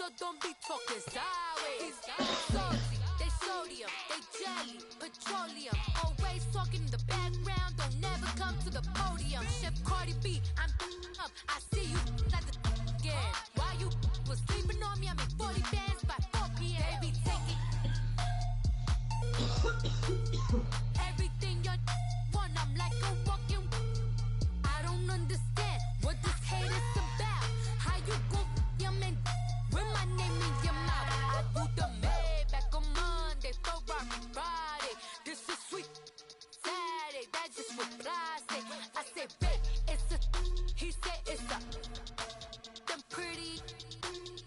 so don't be talking sideways. Salty, they sodium, they jelly, petroleum. Always talking in the background, don't never come to the podium. Chef Cardi B, I'm up, I see you at the again. While you was sleeping on me, I make 40 bands by 4 p.m. They be taking everything you want, I'm like a walking. I don't understand what this hate is about. How you go your man with my name in your mouth? I do the Maybach on Monday, Ferrari Friday. This is sweet Saturday, that's just what I say. I say, babe, it's a, he said it's a, them pretty,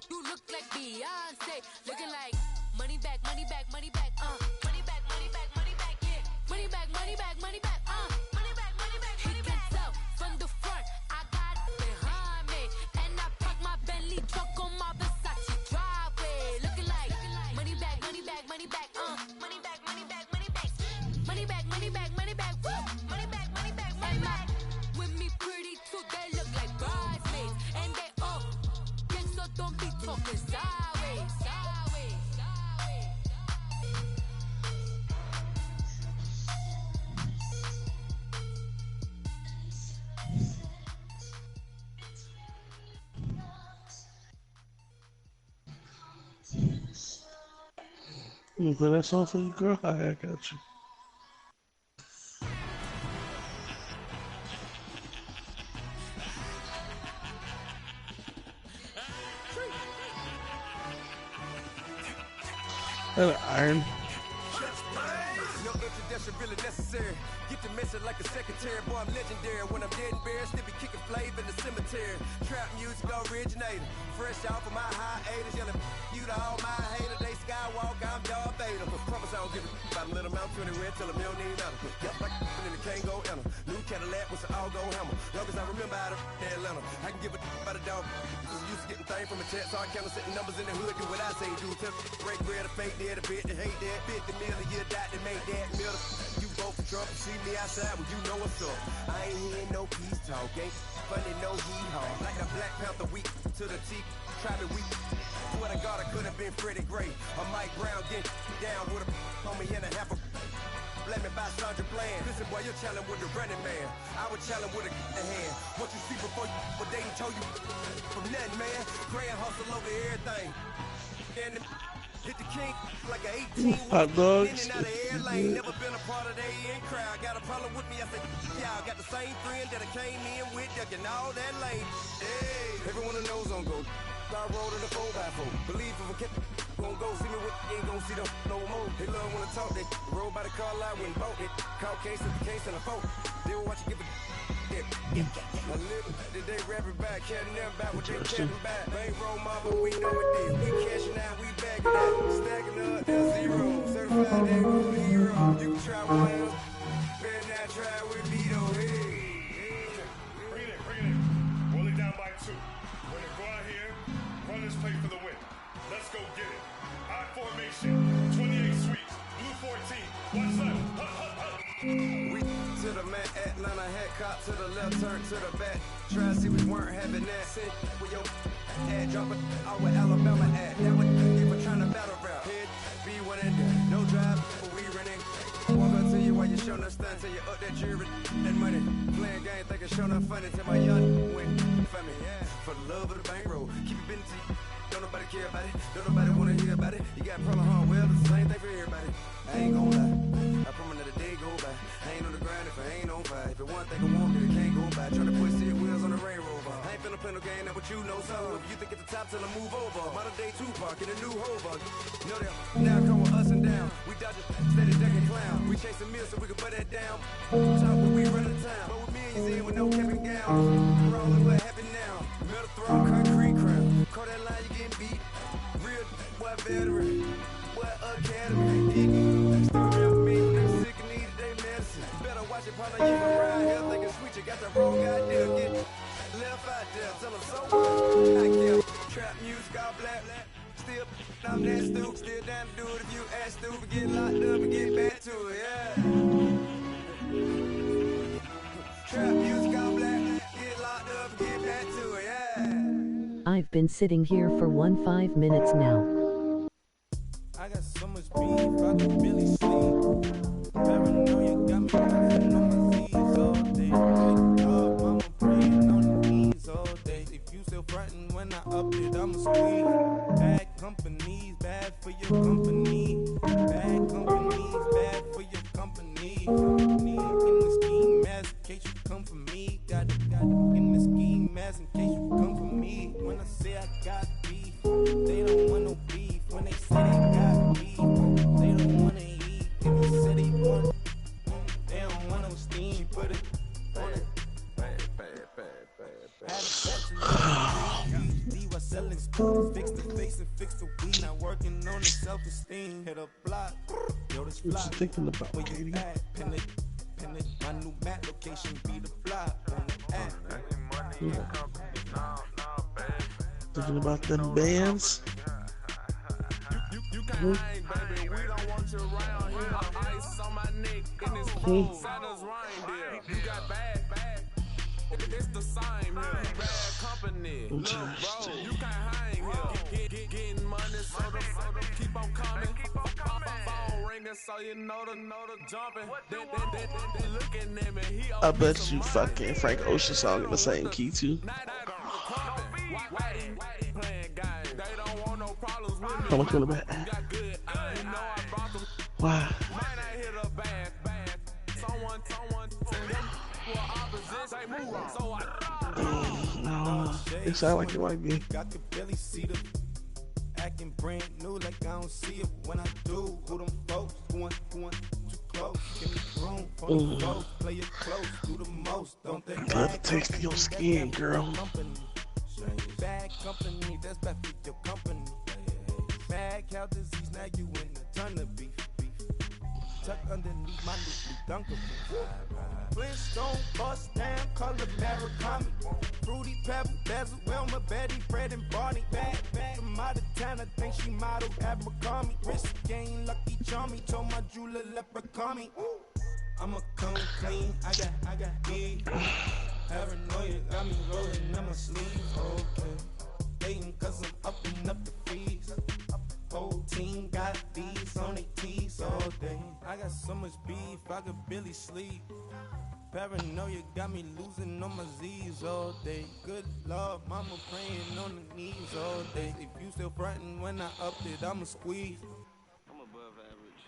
you look like Beyonce, looking like money back, money back, money back, money back, money back, money back, yeah, money back, money back, money back, money back, money back, money back. He can tell from the front, I got it behind me, and I park my Bentley truck on my Versace driveway, looking like money back, money back, money back, money back, money back, money back, money back, money back, money back, woo, money back, money back, money back. With me pretty too, they look like bridesmaids, and they all gang, so don't be talking sideways, sideways, sideways. You play that song for you, girl? I got you. That iron. No introduction really necessary. Get the message like a secretary. Boy, I'm legendary. When I'm dead and buried, still be kicking flavor in the cemetery. Trap music originator. Fresh off of my hiatus. Yelling you to all my haters. They skywalk, I'm Darth Vader. Promise I don't give a about a little amount 20 red till a million need out. Yep, like in the can't go enter. New Cadillac with an all-go hammer. Long as I remember how to Atlanta. I can give a about a dog. Just used to getting things from a text. So I count setting numbers in the hood. Do what I say do. Tell break bread, a fake dead, a bit to hate that. 50 million, you die to make that middle. You vote for Trump, you see me outside when you know what's up. I ain't hearing no peace talk, ain't funny, no heat haw. Like a Black Panther weak to the teeth, try to weak. Swear to God, I could have been Freddie Gray. Or Mike Brown getting down with a on me and a half a blame me by Sandra Bland. Listen, boy, you're challenging with the running man. I was challenging with a hand. What you see before you, what they ain't told you from nothing, man. Grand hustle over everything. And hit the king like an 18 hot dogs. in and out of air lane. Never been a part of the in crowd. Got a problem with me, I said, y'all got the same friend that I came in with, ducking all that lane. Hey, everyone knows on go. I rolled in the 4x4. Believe if I kept gon' go see me with ain't gon' see them no more. They love when I talk, they roll by the car lot when bought it. Call case of the case and a vote. They will watch you give a I live today rapping back, can't never back what they capping back. Bankroll mama, we know it did. We cashing out, we bagging out. Stacking up, there's zero. Certified they good hero. You can try one else. Better not try with me though. Hey. Bring it in. Roll it down by 2. We're gonna go out here, run this play for the win. Let's go get it. I formation, 28 sweeps, blue 14. What's up? We to the man, Atlanta hat cop to the left, turn to the back. Try to see we weren't having that. Sit with your ad, drop it out with Alabama at. That what you were trying to battle rap. Head, be one and no drive, but we running. Walk up to you while you showing us stunts, till you up that jewelry and money. Playing game, thinking showing up funny till my young went for me. Yeah, for the love of the bankroll, keep it busy. Don't nobody care about it, don't nobody wanna hear about it. You got problem, huh? Well, it's the same thing for everybody. I ain't gon' lie, I promise that the day go by. I ain't on the grind if I ain't on fire. If it one thing I want, then it can't go by. Tryna put seat wheels on the railroad. I ain't finna play no game, that what you know. So if you think at the top till I move over, modern day Tupac in a new Hova. Know that now come with us and down. We dodge it, steady ducking clown. We chasing meals so we can put that down. Talk when we run the town, but with millions in with no cap and gown. Rolling what happened now. Metal throne, concrete crown. Call that line, you getting beat. Real what veteran, what academy. Still remember me when they sick and needed their medicine. Better watch it, partner, you around here thinking sweet. You got the wrong idea, get left out there. Tell them so what? I care. Trap music, all black. Still, I'm that stupid. Still down to do it if you ask stupid. Get locked up and get back to it, yeah. Trap music, all black. Get locked up and get back to it, yeah. I've been sitting here for 5 minutes now. I got so much beef, I can barely sleep. Paranoia got me dancing on my Z's all day. Good love, mama praying on the knees all day. If you still frontin' when I up it, I'ma squeeze. Bad companies, bad for your company. Bad companies, bad for your company. In the scheme mask, in case you come for me. Got it in the scheme mask, in case you come for me. When I say I got beef, they don't want no beef. When they say they got beef, they don't wanna eat. If you say they want, they don't want no steam. Put it on it. Selling spoons, fix the face and fix the weed. Not working on the self-esteem. Hit a block, yo, this What you thinking about, Katie? Pin it. My new map location be the block on the app. Thinking about them bands? You can hang, baby. We don't want you around here. Ice on my neck in this pool. Santa's reindeer. You got bad. It's the same here. Bad company. Look, bro, you can't hang here. Getting money, so the keep on coming. Phone ringing, so you know the jumping. They looking at me. I bet you fucking Frank Ocean song in the same key too. How much gonna bet? Why? No, it sounds like it might be. I could barely see them acting brand new, like I don't see it when I do. Who them folks? Who want too close? Give me room for the folks. Play it close, do the most. Don't they? Love the taste of your skin, girl. Bad company, that's bad for your company. Bad cow disease, now you in a ton of beef. Tuck underneath my new dunker. Flintstone, bust down, color Murakami. Fruity Pebble, Basil, Wilma, Betty, Fred, and Barney. Bad, from out of town, I think she modeled at McCarmy. Wrist game, lucky charmy, told my jeweler leprechaun me. I'ma come clean, I got heat. Paranoia got me rolling on my sleeves, okay. Dating cause I'm upping up the fees. Whole team got these on their tees all day. I got so much beef, I could barely sleep. Paranoia got me losing on my Z's all day. Good Lord, mama praying on the knees all day. If you still frontin' when I up it, I'ma squeeze. I'm above average.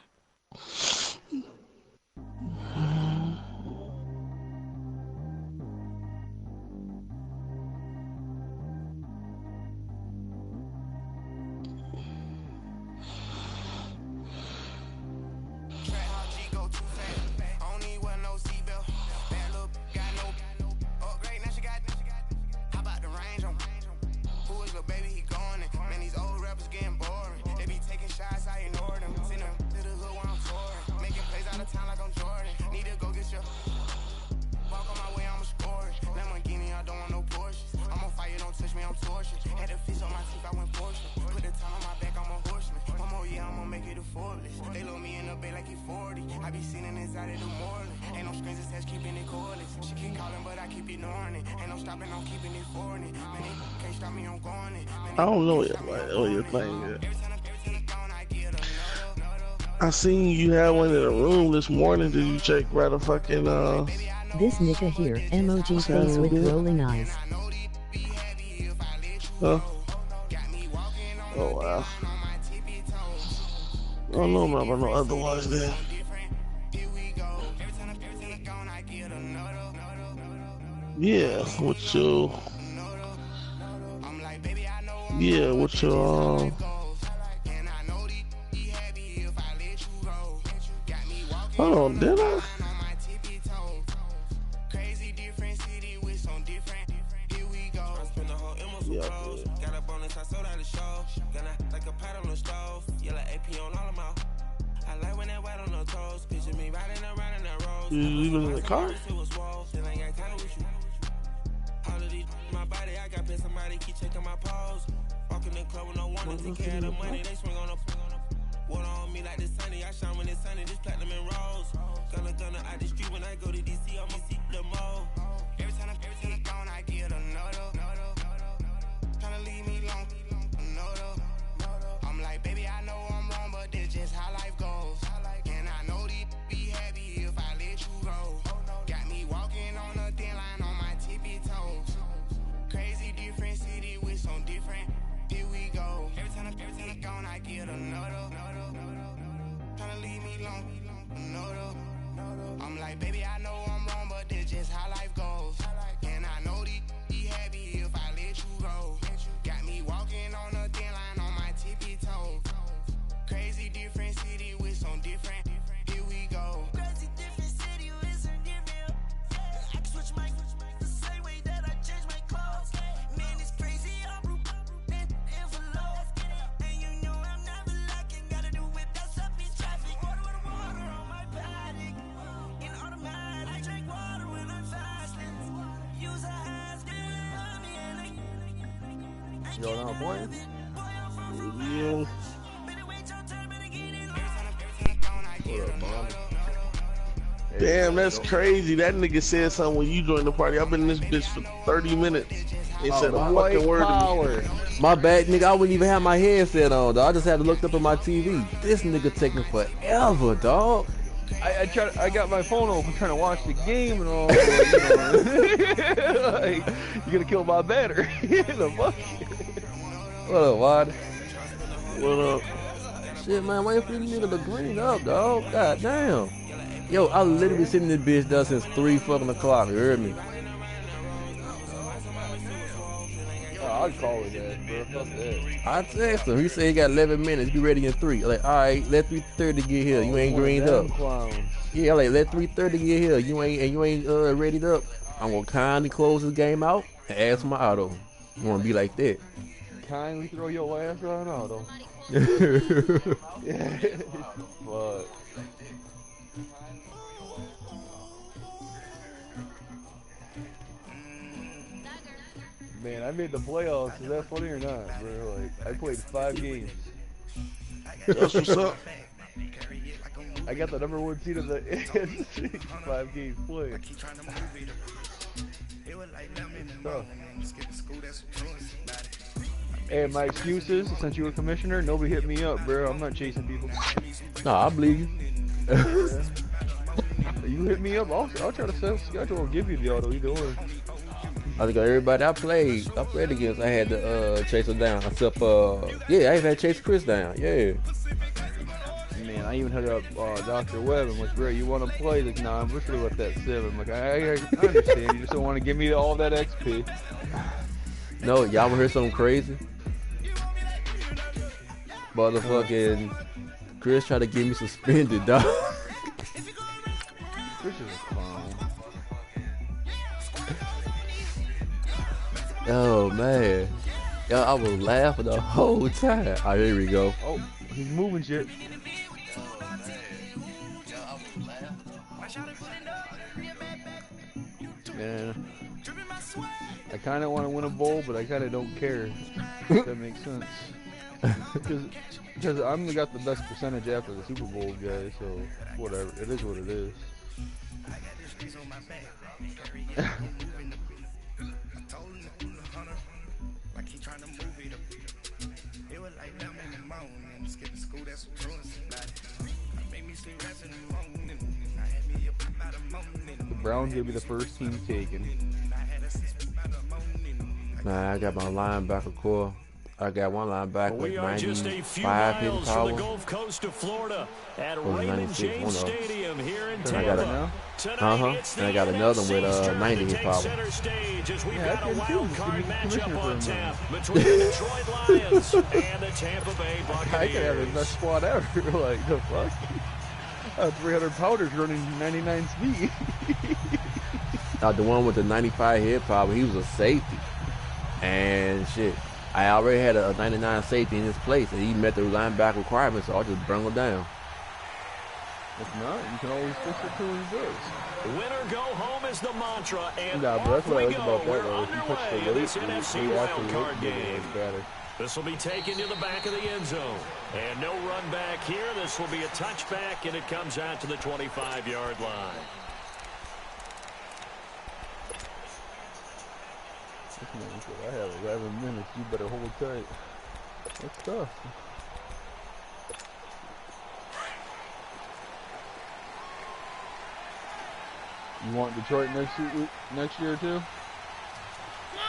I don't know it. Like, oh, you're playing it. I seen you had one in the room this morning. Did you check right a fucking This nigga here, emoji face with rolling eyes. Huh? Oh wow. I don't know about no otherwise then. Yeah, with your hold on, did I? Yeah, got a bonus, I sold out the show. Got like a pot on the stove. Yellow AP on all of my. I like when that white on the toes. Picture me riding around in that road. You leave it in the car? All of these, my body, I got been somebody keep checking my pose. Walking in the club with no one to take care of the money. They swing on the water on me like the sunny. I shine when it's sunny, this platinum and rose. Gonna out the street when I go to DC, I'ma see the mall. Every time I'm gone, I get another. Tryna leave baby, I know I'm wrong, but that's just how life goes. And I know these be happy if I let you go. Got me walking on a thin line on my tippy toes. Crazy different city with some different. Here we go. Every time I'm gone, I get another. Tryna leave me alone, another. I'm like, baby, I know I'm wrong, but that's just how life goes. And I know these be happy if I let you go. Got me walking on a thin line on my tippy toes. Crazy different city with some different. Here we go. Crazy different city with some different. I can switch my the same way that I change my clothes. Man, it's crazy. I'm and envelope. And you know I'm never lacking. Gotta do it. That's up in traffic. Water on my paddock. In automatic. I drink water when I'm fasting. Use a ass. Yo, now playing? Yeah. Damn, that's crazy. That nigga said something when you joined the party. I've been in this bitch for 30 minutes. He said a fucking word to me. My bad, nigga. I wouldn't even have my headset on, dog. I just had to look up on my TV. This nigga taking forever, dog. I got my phone open trying to watch the game and all. Like, you're gonna kill my battery. The fuck? What up, Wad? What up? Shit, man, waiting for this nigga to green up, dog. God damn. Yo, I literally sitting in this bitch done since 3 fucking o'clock. You heard me? Oh, I'd call it that, bro. Fuck that. I text him. He said he got 11 minutes. Be ready in 3. I'm like, all right, let 3:30 get here. You ain't greened up. Clowns. Yeah, like let 3:30 get here. You ain't readied up. I'm gonna kindly close this game out and ask for my auto. You wanna be like that? Kindly throw your ass on auto. Yeah. Fuck. Man, I made the playoffs. Is that funny or not, bro? Like, I played 5 games. That's what's up. I got the #1 seed of the NFC. 5 games played. Tough. And my excuses, since you were commissioner, nobody hit me up, bro. I'm not chasing people. Nah, I believe you. You hit me up, I'll try to set a schedule and give you the auto either way. I think everybody I played against, I had to chase them down. Except, yeah, I even had to chase Chris down. Yeah. Man, I even hit up Dr. Webb and was, bro, you want to play? Like, nah, we're sure left that 7. Like, I understand. You just don't want to give me all that XP. No, y'all wanna hear something crazy? Motherfucking Chris tried to get me suspended, dog. Chris is a clown. Oh man, yo, I was laughing the whole time. All right, here we go. Oh, he's moving shit. Man, I kind of want to win a bowl, but I kind of don't care. If that makes sense. Because I'm got the best percentage after the Super Bowl guy, so whatever. It is what it is. The Browns will be the first team taken. Nah, I got my linebacker core. I got one linebacker with 95 hitting power. The Gulf Coast of Florida at Raymond James Stadium here in Tampa. And I got another one with 90 hit power. We've got a wild card matchup on tap between the Detroit Lions and the Tampa Bay Buccaneers. I could have the best squad ever. Like, the fuck? 300 pounders running 99 speed. The one with the 95 hit power, he was a safety. And shit, I already had a 99 safety in his place, and he met the linebacker requirements, so I just bring him down. If not, you can always fix it till he does. Winner go home is the mantra, and but that's what I like about that, though. If you touch the weight, this NFC wildcard game. Better. This will be taken to the back of the end zone. And no run back here. This will be a touchback, and it comes out to the 25-yard line. I have 11 minutes. You better hold tight. That's tough. You want Detroit next year too?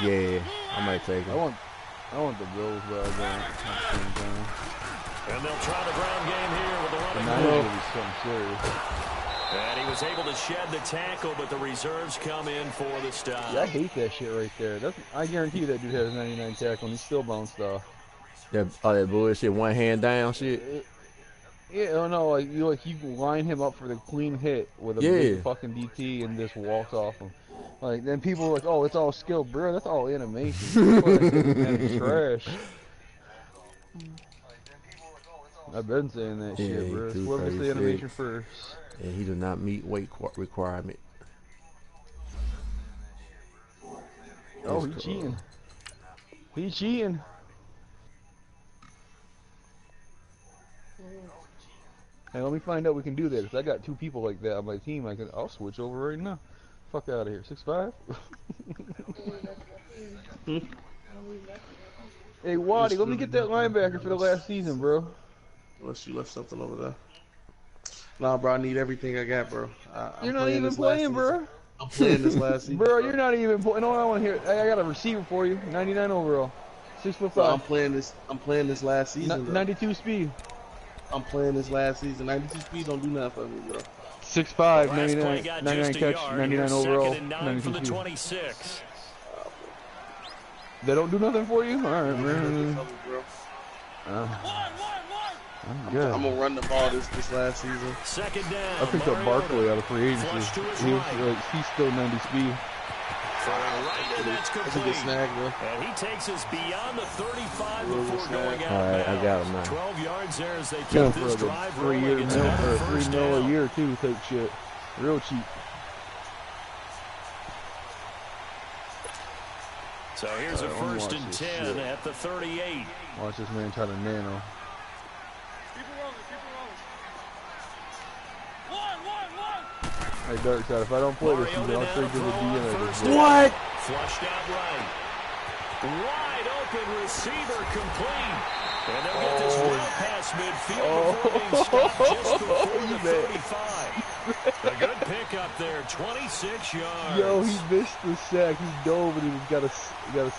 Yeah, I might take it. I want the Bills, but I don't. And they'll try the ground game here with the running back. Will be something serious. And he was able to shed the tackle, but the reserves come in for the stop. Yeah, I hate that shit right there. I guarantee you that dude has 99 tackle and he's still bounced off. That bullshit, one hand down shit. Yeah, oh no, you line him up for the clean hit with a big fucking DT and just walks off him. Like then people are like, oh, it's all skill, bro. That's all animation. That's trash. I've been saying that shit, bro. Whoever's the animation first. And he did not meet weight requirement. Oh, he's cheating. He's cheating. Hey, let me find out we can do that. If I got 2 people like that on my team, I'll switch over right now. Fuck out of here. 6'5"? Hey, Waddy, let me get that linebacker for the last season, bro. Unless you left something over there. Nah, bro, I need everything I got, bro. You're not even playing, bro. I'm playing this last season. Bro, you're not even playing. No, I want to hear it. I got a receiver for you. 99 overall. 6'5". So I'm playing this last season. 92 speed. I'm playing this last season. 92 speed don't do nothing for me, bro. 6'5", 99 catch, 99 overall, 92 speed. 26. They don't do nothing for you? Alright, man. I'm good. I'm gonna run the ball this last season. Second down. I picked up Barkley out of free agency. He's still 90 speed. That's a good snag, bro. And he takes us beyond the 35 before going out. All right, I got him now. 12 yards there as they keep this drive rolling. $3 mil a year too. Take shit, real cheap. So here's a 1st and 10 at the 38. Watch this man try to nano. Hey, Darkside, if I don't play this season, I'll trade to the DNA. What? Flushed out right. Wide open receiver complete. And they'll get this well past midfield before being stopped just before the 35. A good pickup there, 26 yards. Yo, he missed the sack. He dove and he got a speed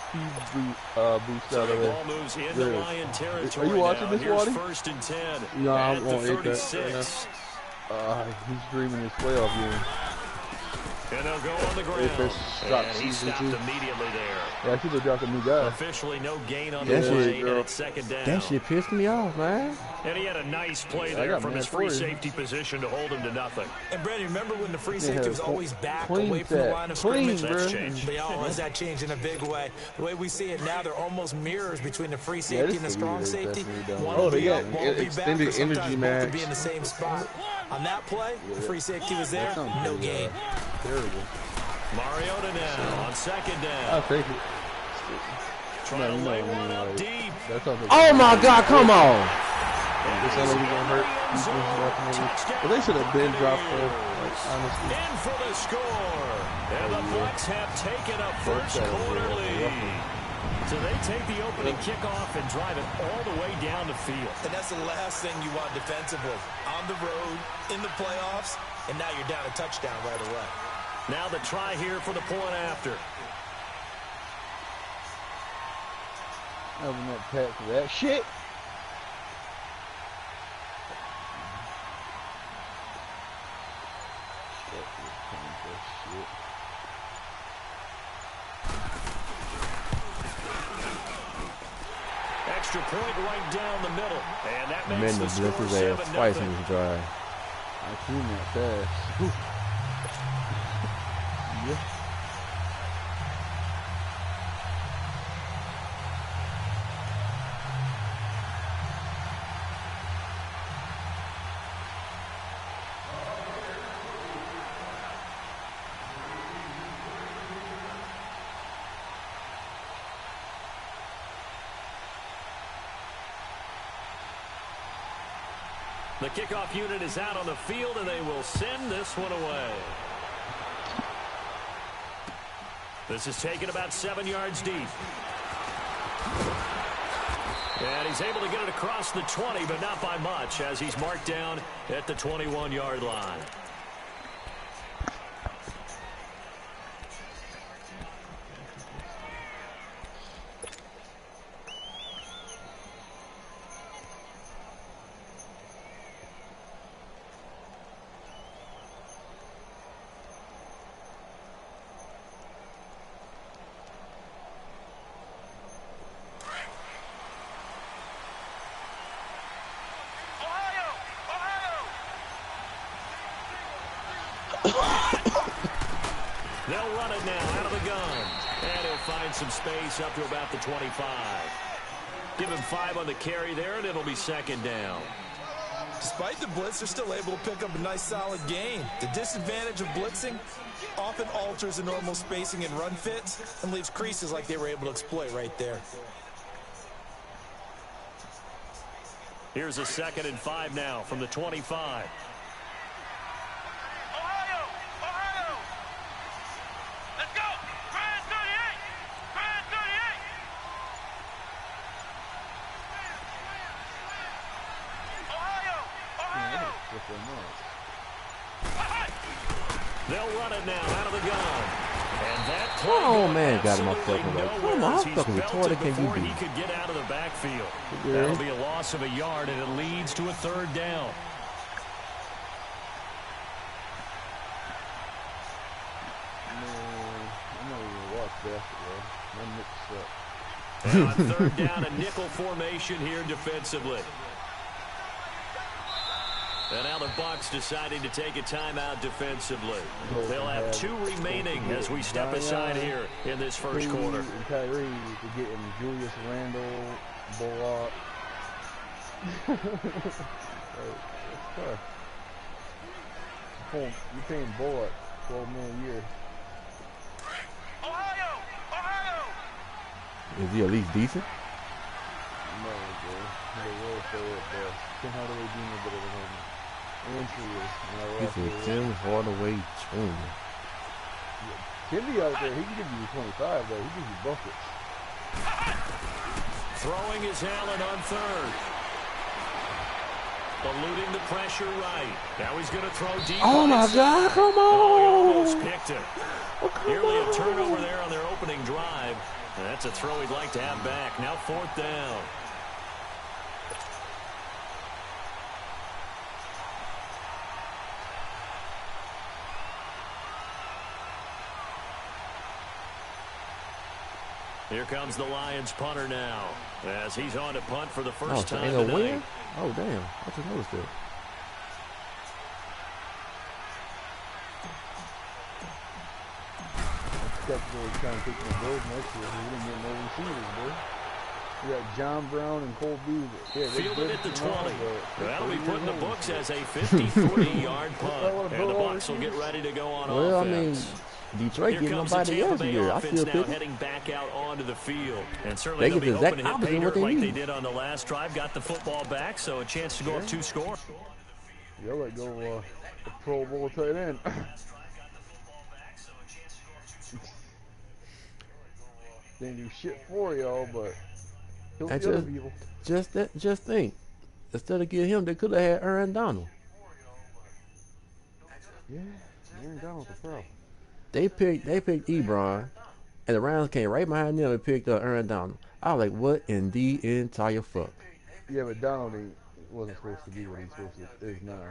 boost out of it. The ball moves into Lion territory. Are you watching this, Waddy? 1st and 10. No, at I'm the going to 36. He's dreaming his playoff game. And they'll go on the ground. And he stopped immediately there. Yeah, I think they dropped a new guy. Officially no gain on the play, and it's 2nd down. That shit pissed me off, man. And he had a nice play there from his free safety position to hold him to nothing. And Brandon, remember when the free safety was always back away from the line of scrimmage? That's changed. But has that changed in a big way? The way we see it now, they're almost mirrors between the free safety and the strong safety. Oh, they got extended energy match. To be in the same spot. On that play, the free safety was there, no gain. Terrible. Mariota now on 2nd down. I'll take it. Trying to lay one up deep. Oh my God, come on. But they should have been dropped there, honestly. In for the score. And the Bucs have taken a first-quarter lead. So they take the opening kickoff and drive it all the way down the field. And that's the last thing you want defensively. On the road, in the playoffs, and now you're down a touchdown right away. Now the try here for the point after. Having that pack for that shit. Extra point right down the middle. And that makes the score 7-0. Twice in this drive. I seen that fast. Yeah. The kickoff unit is out on the field, and they will send this one away. This is taken about 7 yards deep. And he's able to get it across the 20, but not by much, as he's marked down at the 21-yard line. They'll run it now out of the gun. And he'll find some space up to about the 25. Give him 5 on the carry there, and it'll be second down. Despite the blitz, they're still able to pick up a nice, solid gain. The disadvantage of blitzing often alters the normal spacing and run fits and leaves creases like they were able to exploit right there. Here's a 2nd and 5 now from the 25. They'll run it now out of the gun. And that oh man, got him off fucking right. Come on, how fucking retarded can you be? He could get out of the backfield. That'll be a loss of a yard, and it leads to a 3rd down. I'm not even watch basketball. My Knicks suck. And on 3rd down, a nickel formation here defensively. And now the Bucs deciding to take a timeout defensively. They'll have 2 remaining as we step aside here in this first quarter. And Kyrie is getting Julius Randle, Bullock. It's tough. You're paying Bullock $12 million a year. Is he at least decent? No, bro. They will stay up there. Tim Hardaway Jr. a bit of a moment. He's a Tim Hardaway Jr. Timmy out there, he can give you 25 though. He gives you buckets. Throwing is Allen on 3rd. Eluding the pressure right. Now he's going to throw deep. Oh my God, come on. Oh, he almost picked it. Oh, Nearly a turnover there on their opening drive. And that's a throw he'd like to have back. Now 4th down. Here comes the Lions punter now, as he's on to punt for the first time tonight. Win? Oh, damn. I just noticed that. Definitely trying to take my Bills next year. We didn't get no receivers, bro. We got John Brown and Cole Beasley. Yeah, fielded at the 20. That'll be put in the books as a 53-yard punt. And the Bucs will get ready to go on offense. Well, I mean, Detroit getting nobody else here. I feel now heading back out onto the field. And certainly they'll be hoping to hit pay dirt like they did on the last drive. Got the football back, so a chance to go up 2 scores. Yeah, let go a Pro Bowl tight end. They do shit for y'all, but just think. Instead of getting him, they could have had Aaron Donald. Yeah, Aaron Donald's a pro. They picked Ebron, and the Rams came right behind them and picked up Aaron Donald. I was like, what in the entire fuck? Yeah, but Donald wasn't supposed to be what he's supposed to is now.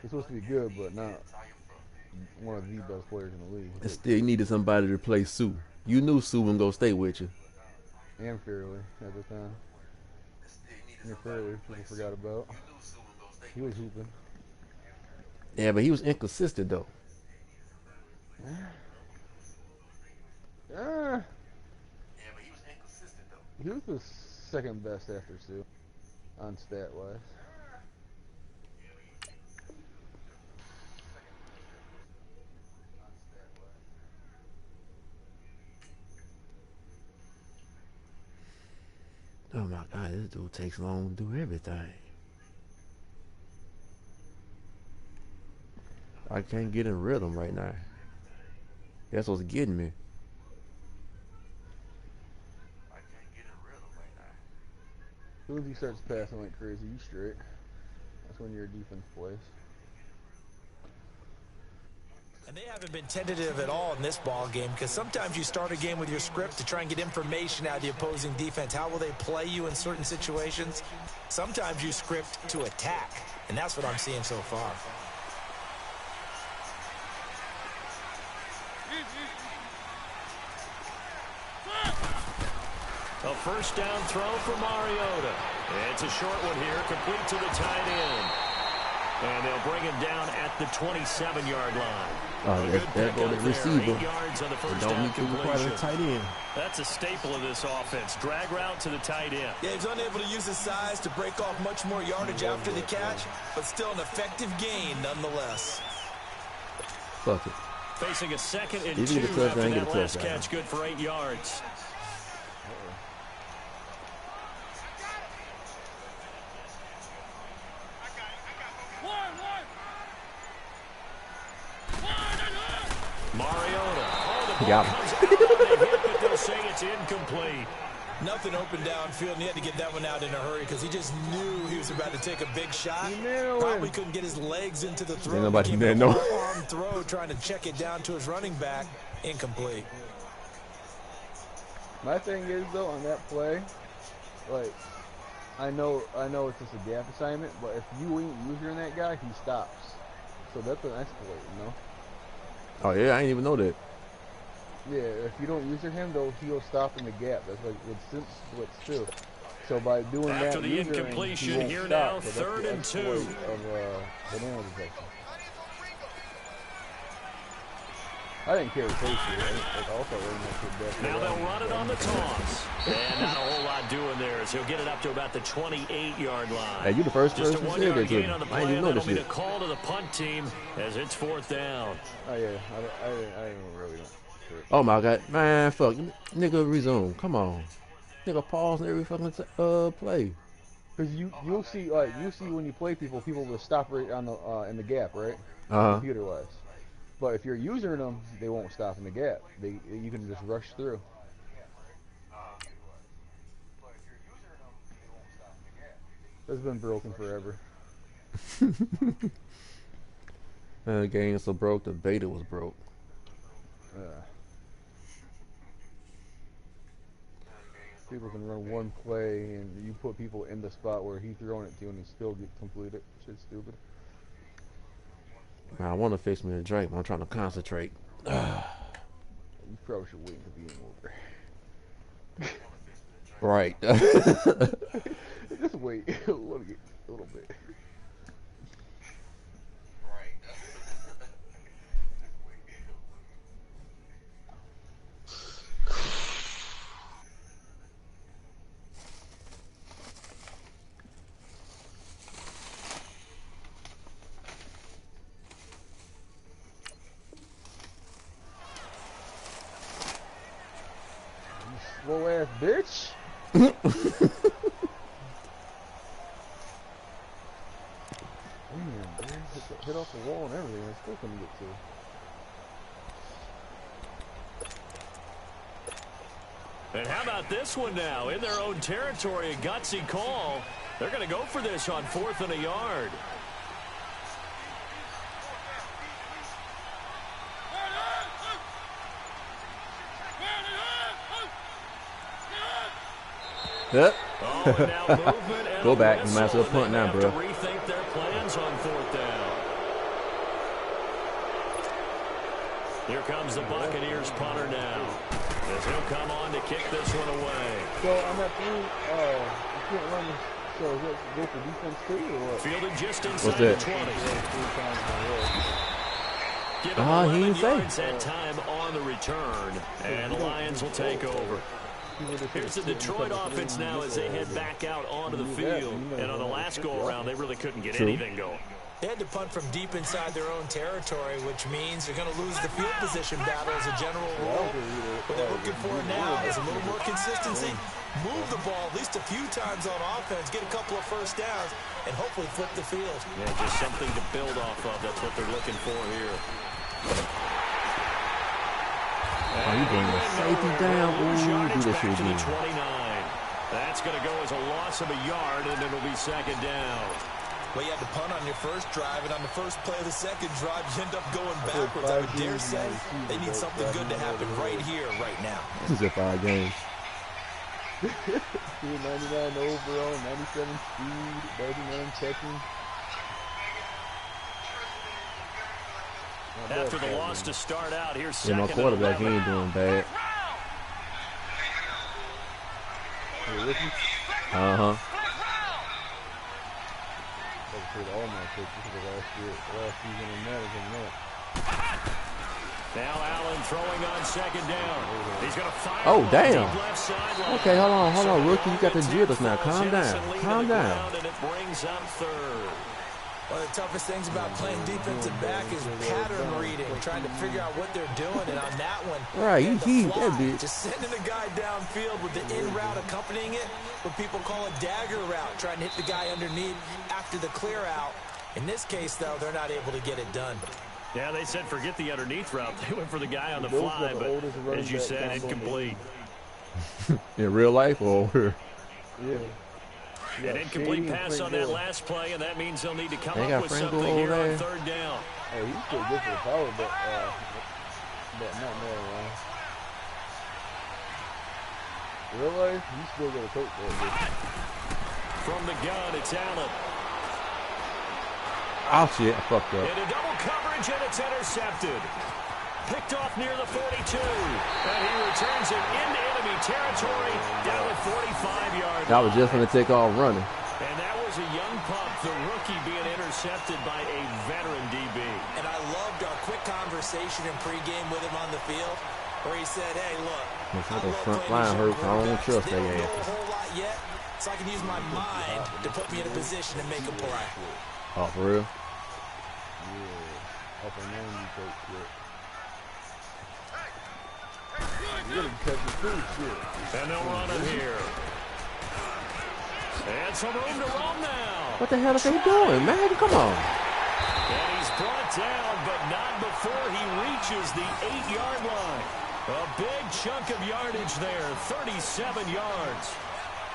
He's supposed to be good, but not one of the best players in the league. And still, you needed somebody to replace Sue. You knew Sue wasn't going to stay with you. And Fairley at the time. And Fairley, people forgot about. He was hooping. Yeah, but he was inconsistent, though. He was the 2nd best after Sue on stat-wise. Oh my God, this dude takes long to do everything. I can't get in rhythm right now. That's what's getting me. As soon as he starts passing like crazy, you straight. That's when your defense plays. And they haven't been tentative at all in this ball game, because sometimes you start a game with your script to try and get information out of the opposing defense. How will they play you in certain situations? Sometimes you script to attack, and that's what I'm seeing so far. A first down throw for Mariota. It's a short one here, complete to the tight end. And they'll bring him down at the 27-yard line. There go the receiver. 8 yards on the first Don't down need to require completion. a tight end. That's a staple of this offense. Drag route to the tight end. Yeah, he's unable to use his size to break off much more yardage after the catch, but still an effective gain nonetheless. Fuck it. Facing a 2nd and You 2 get a touchdown, after you get a that last touchdown. catch, good for 8 yards. Mariota. Oh, the ball comes out on the hit, but they'll say it's incomplete. Nothing open downfield, and he had to get that one out in a hurry because he just knew he was about to take a big shot. Probably couldn't get his legs into the throw. Nobody Became there, a no. arm throw, trying to check it down to his running back. Incomplete. My thing is though on that play, like I know it's just a gap assignment, but if you ain't using that guy, he stops. So that's a nice play, you know. Oh yeah, I didn't even know that. Yeah, if you don't use him, though, he'll stop in the gap. That's like what's still. So by doing that, After the incompletion, here now, 3rd and 2. Banana detection. I didn't care to taste it. Now they'll run it on the toss. And not a whole lot doing there as he'll get it up to about the 28-yard line. Hey, you the first Just person a to say 1-yard that to gain me. on the I play, didn't even know and this that'll be shit. the call to the punt team as it's 4th down. Oh yeah, I didn't really know. Oh my god, man, fuck, nigga, resume. Come on, nigga, pause every fucking play. Cause you'll see when you play people will stop right on the in the gap, right? Computer wise. But if you're using them, they won't stop in the gap. You can just rush through. That's been broken forever. The game so broke, the beta was broke. People can run one play and you put people in the spot where he's throwing it to and he still get completed. Shit's stupid. Man, I want to fix me a drink, but I'm trying to concentrate. You probably should wait until the game over. Right. Just wait a little bit. Slow ass bitch. Man, hit off the wall and everything. I still couldn't get to it. And how about this one now? In their own territory, a gutsy call. They're going to go for this on 4th and a yard. Yep. Oh, and now movement and Go a back. You whistle, might as well and punt they now, have bro. to rethink their plans on 4th down. Here comes the Buccaneers punter now, as he'll come on to kick this one away. So on that thing, you can't run this. So is that go for defense too, or what? Fielded just inside What's the that? 20. Give him He 11 didn't say. yards that time on the return, and the Lions will take over. Here's the Detroit offense now as they head back out onto the field. And on the last go-around, they really couldn't get anything going. They had to punt from deep inside their own territory, which means they're going to lose the field position battle as a general rule. What they're looking for now is a little more consistency. Move the ball at least a few times on offense, get a couple of first downs, and hopefully flip the field. Yeah, just something to build off of. That's what they're looking for here. Oh, you bring the safety down. Ooh, do this shit again. 29. That's going to go as a loss of a yard, and it'll be 2nd down. Well, you had to punt on your first drive, and on the first play of the second drive, you end up going backwards. I would dare say they need something good to happen right here, right now. This is a 5 games. 299 overall, 97 speed, 39 checking. After the loss to start out, here's Yeah, my 2nd and quarterback, he 11. ain't doing bad. played all my picks. This is the last season in that is in that. Now Allen throwing on second down. He's going to fire. Oh, damn. Deep left sideline. Okay, hold on, rookie. You got the jitters now. Calm down. And it brings up third. One of the toughest things about playing defensive back is pattern reading, trying to figure out what they're doing. And on that one, right, he that bitch. Just sending a guy downfield with the in route accompanying it, what people call a dagger route, trying to hit the guy underneath after the clear out. In this case, though, they're not able to get it done. Yeah, they said forget the underneath route. They went for the guy on the fly, but as you said, incomplete. In real life or here? Yeah. An incomplete pass on that last play, and that means they'll need to come up with something over here there on third down. Hey, he's still good for the power, but not more around. Real life, he's still got a coach there. From the gun, it's Allen. Oh, shit, I fucked up. Into double coverage, and it's intercepted. Picked off near the 42, and he returns it into enemy territory down at 45 yards. That was just going to take off running. And that was a young pup, the rookie being intercepted by a veteran DB. And I loved our quick conversation in pregame with him on the field, where he said, hey, look, I love front line hurt. I don't trust they don't that know a whole lot yet, so I can use my mind to put me in a position to make a play. Oh, for real? Yeah. Up and down, you coach shit. You're gonna cut the food shit. And they'll run it here. And some room to roam now. What the hell is he doing, man? Come on. And he's brought down, but not before he reaches the 8-yard line. A big chunk of yardage there, 37 yards.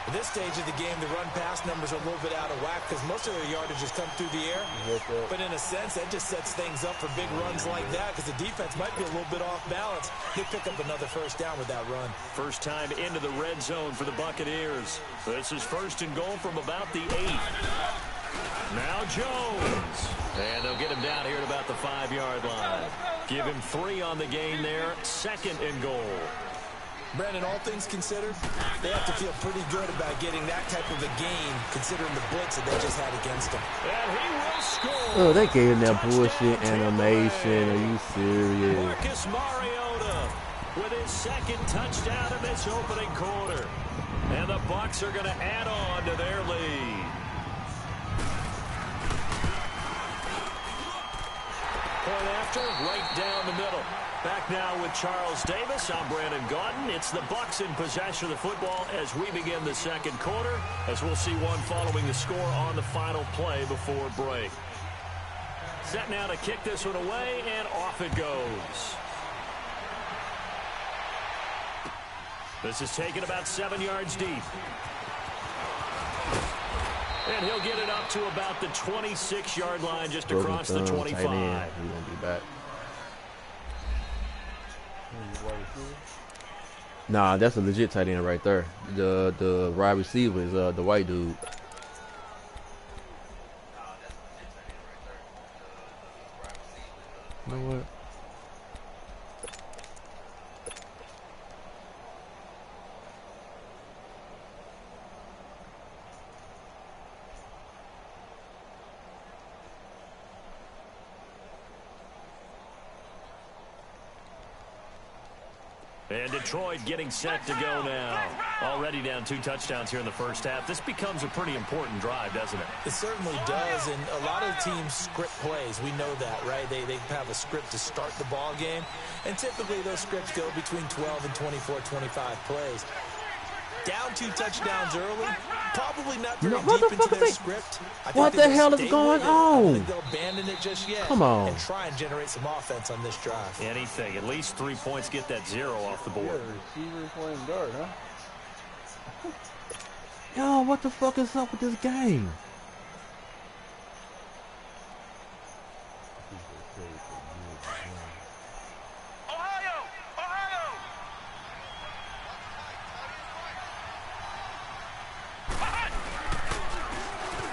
At this stage of the game, the run-pass numbers are a little bit out of whack because most of their yardage has come through the air. But in a sense, that just sets things up for big runs like that because the defense might be a little bit off balance. They pick up another first down with that run. First time into the red zone for the Buccaneers. This is first and goal from about the 8. Now Jones. And they'll get him down here at about the 5-yard line. Give him 3 on the game there. Second and goal. Brandon, all things considered, they have to feel pretty good about getting that type of a gain, considering the blitz that they just had against them. And he will score. Oh, they gave him that bullshit animation. Are you serious? Marcus Mariota with his second touchdown in this opening quarter. And the Bucs are going to add on to their lead. Point after, right down the middle. Back now with Charles Davis. I'm Brandon Gaudin. It's the Bucs in possession of the football as we begin the second quarter, as we'll see one following the score on the final play before break. Set now to kick this one away, and off it goes. This is taken about 7 yards deep. And he'll get it up to about the 26-yard line, just across the 25. He's going to be back. Nah, that's a legit tight end right there. The wide receiver is the white dude. You know what? And Detroit getting set to go now. Already down 2 touchdowns here in the first half. This becomes a pretty important drive, doesn't it? It certainly does, and a lot of teams script plays. We know that, right? They have a script to start the ball game, and typically those scripts go between 12 and 24, 25 plays. Down 2 touchdowns early, probably not very deep into their script. What the hell is going on? I don't think they'll abandon it just yet. Come on. And try and generate some offense on this drive. Anything. At least 3 points, get that 0 off the board. Yeah, receiver playing guard, huh? Yo, what the fuck is up with this game?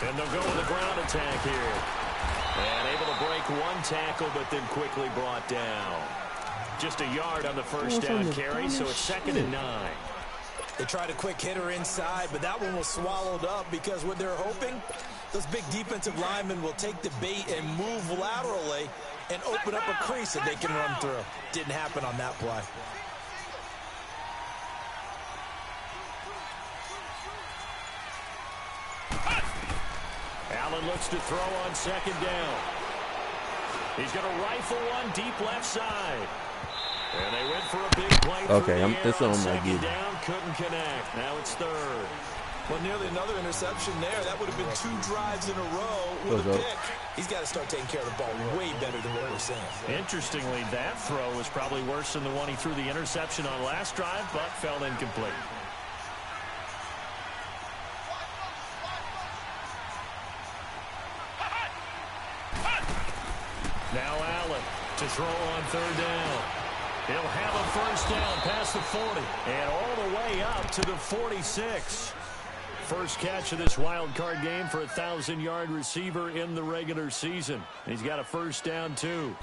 And they'll go with a ground attack here. And able to break 1 tackle, but then quickly brought down. Just a yard on the first down carry, so it's 2nd and 9. They tried a quick hitter inside, but that one was swallowed up because what they're hoping Those big defensive linemen will take the bait and move laterally and open up a crease that they can run through. Didn't happen on that play. Allen looks to throw on second down. He's going to rifle one deep left side. And they went for a big play. Okay, this on my second down, couldn't connect. Now it's third. Well, nearly another interception there. That would have been 2 drives in a row with a pick. He's got to start taking care of the ball way better than what we're seeing. Interestingly, that throw was probably worse than the one he threw the interception on last drive, but fell incomplete. Now Allen to throw on third down. He'll have a first down past the 40 and all the way up to the 46. First catch of this wild card game for a 1,000-yard receiver in the regular season. He's got a first down, too.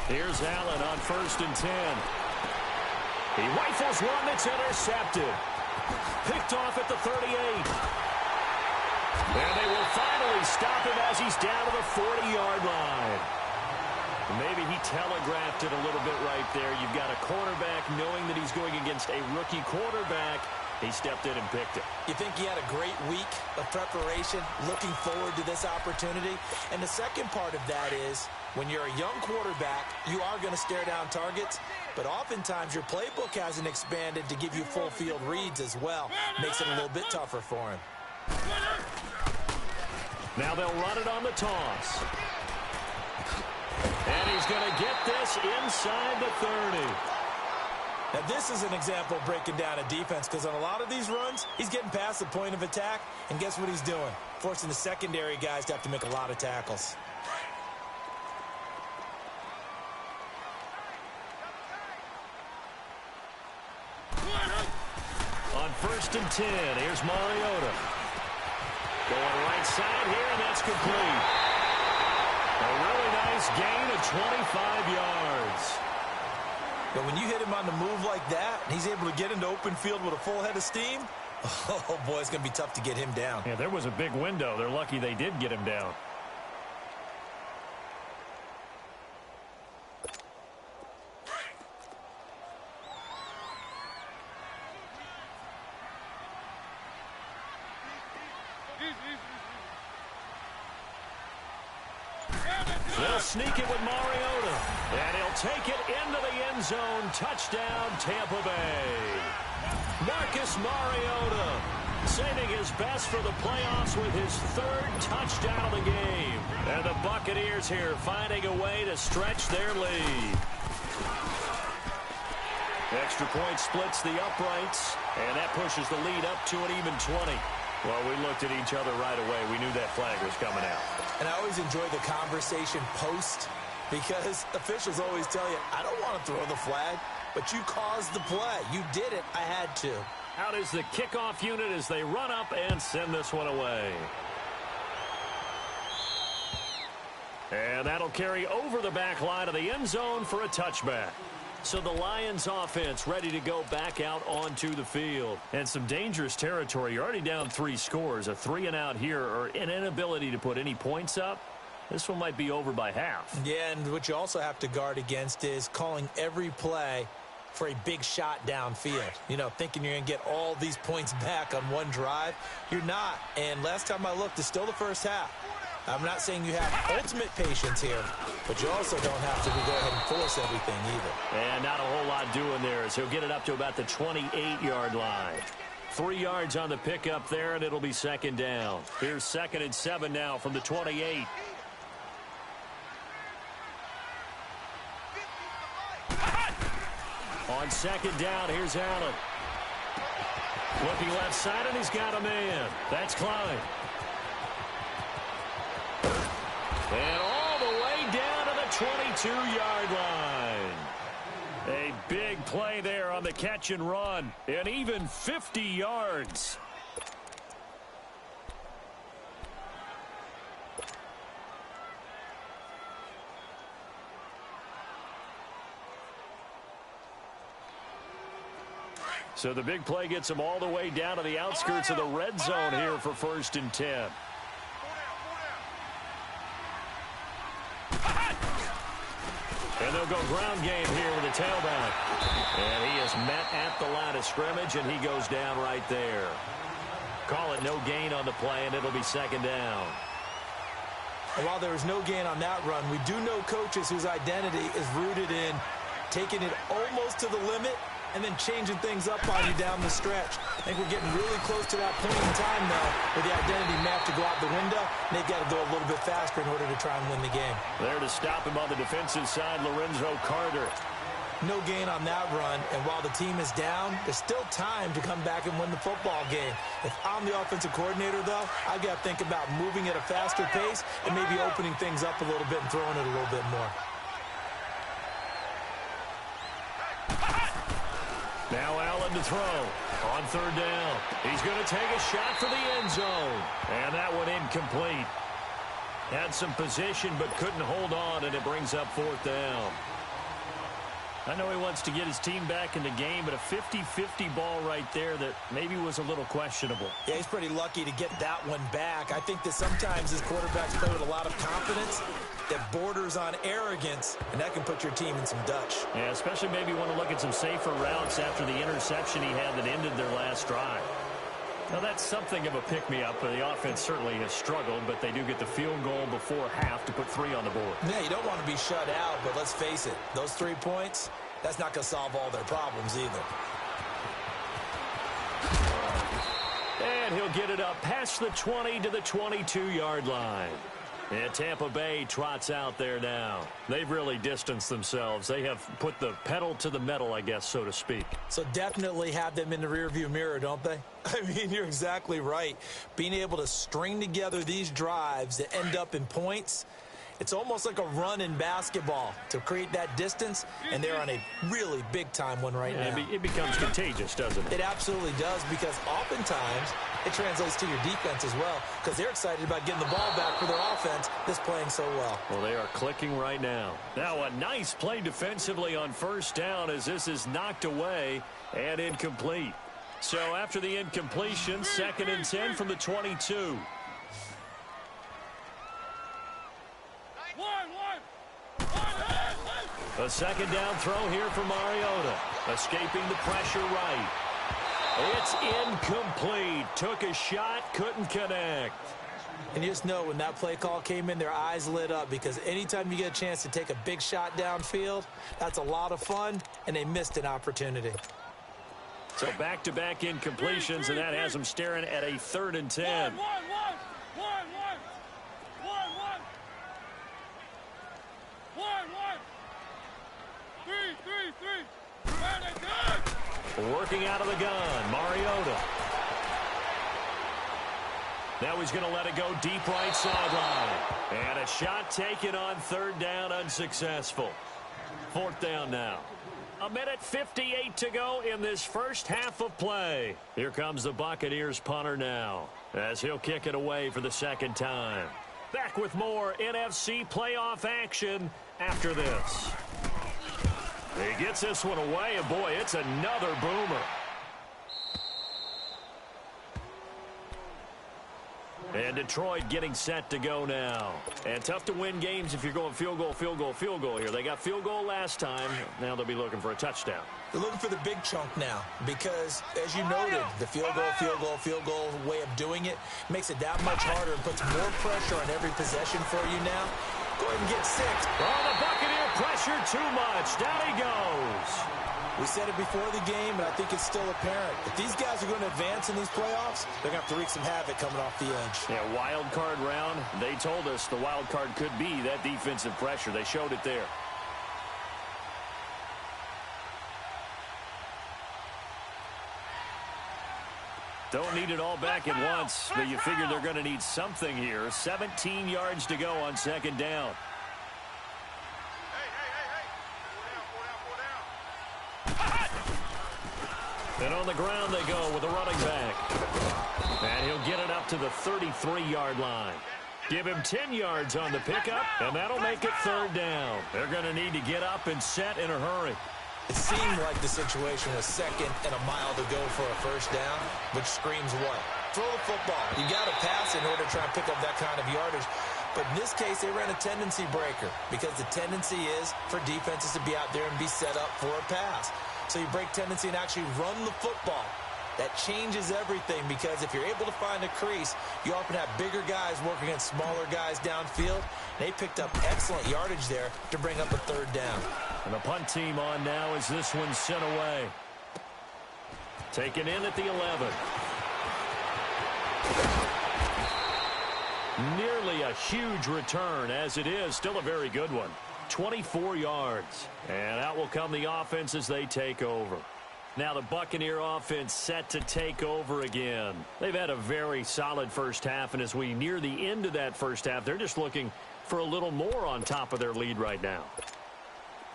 Here's Allen on 1st and 10. He rifles one that's intercepted. Picked off at the 38. And they will finally stop him as he's down to the 40-yard line. Maybe he telegraphed it a little bit right there. You've got a quarterback knowing that he's going against a rookie quarterback. He stepped in and picked it. You think he had a great week of preparation, looking forward to this opportunity? And the second part of that is, when you're a young quarterback, you are going to stare down targets, but oftentimes your playbook hasn't expanded to give you full field reads as well. Makes it a little bit tougher for him. Now they'll run it on the toss. And he's going to get this inside the 30. Now this is an example of breaking down a defense, because on a lot of these runs, he's getting past the point of attack, and guess what he's doing? Forcing the secondary guys to have to make a lot of tackles. On 1st and 10, here's Mariota. Going right side here, and that's complete. A really nice gain of 25 yards. But when you hit him on the move like that, and he's able to get into open field with a full head of steam, oh boy, it's going to be tough to get him down. Yeah, there was a big window. They're lucky they did get him down. They'll sneak it with Mariota, and he'll take it into the end zone. Touchdown, Tampa Bay. Marcus Mariota saving his best for the playoffs with his 3rd touchdown of the game. And the Buccaneers here finding a way to stretch their lead. Extra point splits the uprights, and that pushes the lead up to an even 20. Well, we looked at each other right away. We knew that flag was coming out. And I always enjoy the conversation post, because officials always tell you, I don't want to throw the flag, but you caused the play. You did it. I had to. Out is the kickoff unit as they run up and send this one away. And that'll carry over the back line of the end zone for a touchback. So the Lions offense ready to go back out onto the field. And some dangerous territory. You're already down 3 scores. A 3-and-out here, or an inability to put any points up. This one might be over by half. Yeah, and what you also have to guard against is calling every play for a big shot downfield. You know, thinking you're going to get all these points back on one drive. You're not. And last time I looked, it's still the first half. I'm not saying you have ultimate patience here, but you also don't have to go ahead and force everything either. And not a whole lot doing there, as he'll get it up to about the 28-yard line. 3 yards on the pickup there, and it'll be 2nd down. Here's 2nd and 7 now from the 28. On 2nd down, here's Allen. Looking left side, and he's got a man. That's Klein. And all the way down to the 22-yard line. A big play there on the catch and run. And even 50 yards. So the big play gets them all the way down to the outskirts of the red zone here for 1st and 10. And they'll go ground game here with the tailback. And he is met at the line of scrimmage, and he goes down right there. Call it no gain on the play, and it'll be 2nd down. And while there is no gain on that run, we do know coaches whose identity is rooted in taking it almost to the limit and then changing things up on you down the stretch. I think we're getting really close to that point in time now where the identity may have to go out the window, and they've got to go a little bit faster in order to try and win the game. There to stop him on the defensive side, Lorenzo Carter. No gain on that run, and while the team is down, there's still time to come back and win the football game. If I'm the offensive coordinator, though, I've got to think about moving at a faster pace and maybe opening things up a little bit and throwing it a little bit more. Now Allen to throw on 3rd down. He's going to take a shot for the end zone. And that one incomplete. Had some position but couldn't hold on, and it brings up 4th down. I know he wants to get his team back in the game, but a 50-50 ball right there that maybe was a little questionable. Yeah, he's pretty lucky to get that one back. I think that sometimes his quarterbacks play with a lot of confidence that borders on arrogance, and that can put your team in some Dutch. Yeah, especially maybe want to look at some safer routes after the interception he had that ended their last drive. Now, that's something of a pick-me-up. The offense certainly has struggled, but they do get the field goal before half to put 3 on the board. Yeah, you don't want to be shut out, but let's face it, those 3 points, that's not going to solve all their problems either. And he'll get it up past the 20 to the 22-yard line. And Tampa Bay trots out there now. They've really distanced themselves. They have put the pedal to the metal, I guess, so to speak. So definitely have them in the rearview mirror, don't they? I mean, you're exactly right. Being able to string together these drives that end up in points, it's almost like a run in basketball to create that distance, and they're on a really big-time one right now. It becomes contagious, doesn't it? It absolutely does, because oftentimes it translates to your defense as well, because they're excited about getting the ball back for their offense that's playing so well. Well, they are clicking right now. Now a nice play defensively on 1st down as this is knocked away and incomplete. So after the incompletion, 2nd and 10 from the 22. A 2nd down throw here for Mariota. Escaping the pressure right. It's incomplete. Took a shot, couldn't connect. And you just know when that play call came in, their eyes lit up, because anytime you get a chance to take a big shot downfield, that's a lot of fun, and they missed an opportunity. So back-to-back incompletions, and that has them staring at a 3rd and 10. Working out of the gun, Mariota. Now he's going to let it go deep right sideline. And a shot taken on 3rd down, unsuccessful. 4th down now. 1:58 to go in this first half of play. Here comes the Buccaneers punter now, as he'll kick it away for the 2nd time. Back with more NFC playoff action after this. He gets this one away, and boy, it's another boomer. And Detroit getting set to go now. And tough to win games if you're going field goal, field goal, field goal here. They got field goal last time. Now they'll be looking for a touchdown. They're looking for the big chunk now because, as you noted, the field goal way of doing it makes it that much harder and puts more pressure on every possession for you now. Go ahead and get 6. Oh, the Buccaneer pressure too much. Down he goes. We said it before the game, and I think it's still apparent. If these guys are going to advance in these playoffs, they're going to have to wreak some havoc coming off the edge. Yeah, wild card round. They told us the wild card could be that defensive pressure. They showed it there. Don't need it all back at once, but you figure they're going to need something here. 17 yards to go on 2nd down. And on the ground they go with a running back. And he'll get it up to the 33-yard line. Give him 10 yards on the pickup, and that'll make it 3rd down. They're going to need to get up and set in a hurry. It seemed like the situation was 2nd and a mile to go for a first down, which screams what? Throw the football. You got to pass in order to try and pick up that kind of yardage. But in this case, they ran a tendency breaker because the tendency is for defenses to be out there and be set up for a pass. So you break tendency and actually run the football. That changes everything because if you're able to find a crease, you often have bigger guys working against smaller guys downfield. They picked up excellent yardage there to bring up a 3rd down. And the punt team on now as this one's sent away. Taken in at the 11. Nearly a huge return as it is. Still a very good one. 24 yards. And out will come the offense as they take over. Now the Buccaneer offense set to take over again. They've had a very solid first half, and as we near the end of that first half, they're just looking for a little more on top of their lead right now.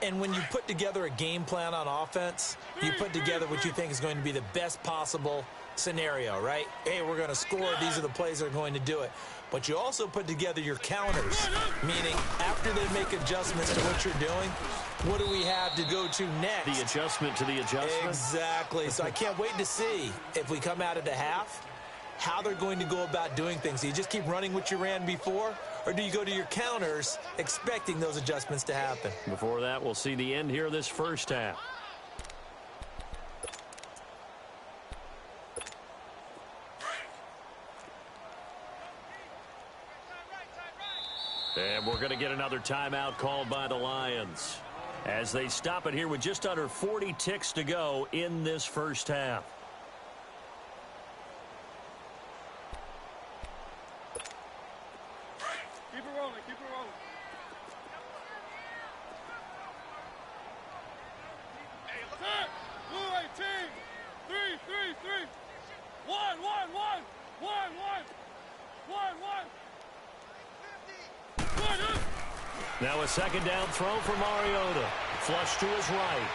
And when you put together a game plan on offense, you put together what you think is going to be the best possible scenario, right? Hey, we're going to score. These are the plays that are going to do it. But you also put together your counters, meaning after they make adjustments to what you're doing, what do we have to go to next? The adjustment to the adjustment? Exactly. So I can't wait to see if we come out of the half, how they're going to go about doing things. Do you just keep running what you ran before, or do you go to your counters expecting those adjustments to happen? Before that, we'll see the end here of this first half. And we're going to get another timeout called by the Lions as they stop it here with just under 40 ticks to go in this first half. Keep it rolling, keep it rolling. Set, blue 18, 3, 3, 3, 1, 1, 1, 1, 1, 1, 1. Now a 2nd down throw for Mariota. Flush to his right.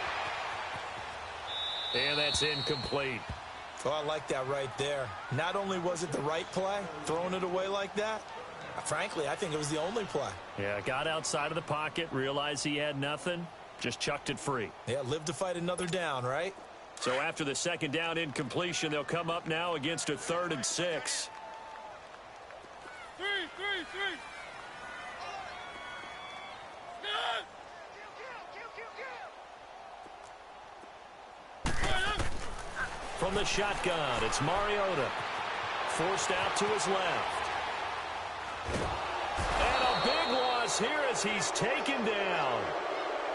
And that's incomplete. Oh, I like that right there. Not only was it the right play, throwing it away like that, frankly, I think it was the only play. Yeah, got outside of the pocket, realized he had nothing, just chucked it free. Yeah, live to fight another down, right? So after the 2nd down incompletion, they'll come up now against a 3rd and 6. 3, 3, 3. From the shotgun, it's Mariota. Forced out to his left. And a big loss here as he's taken down.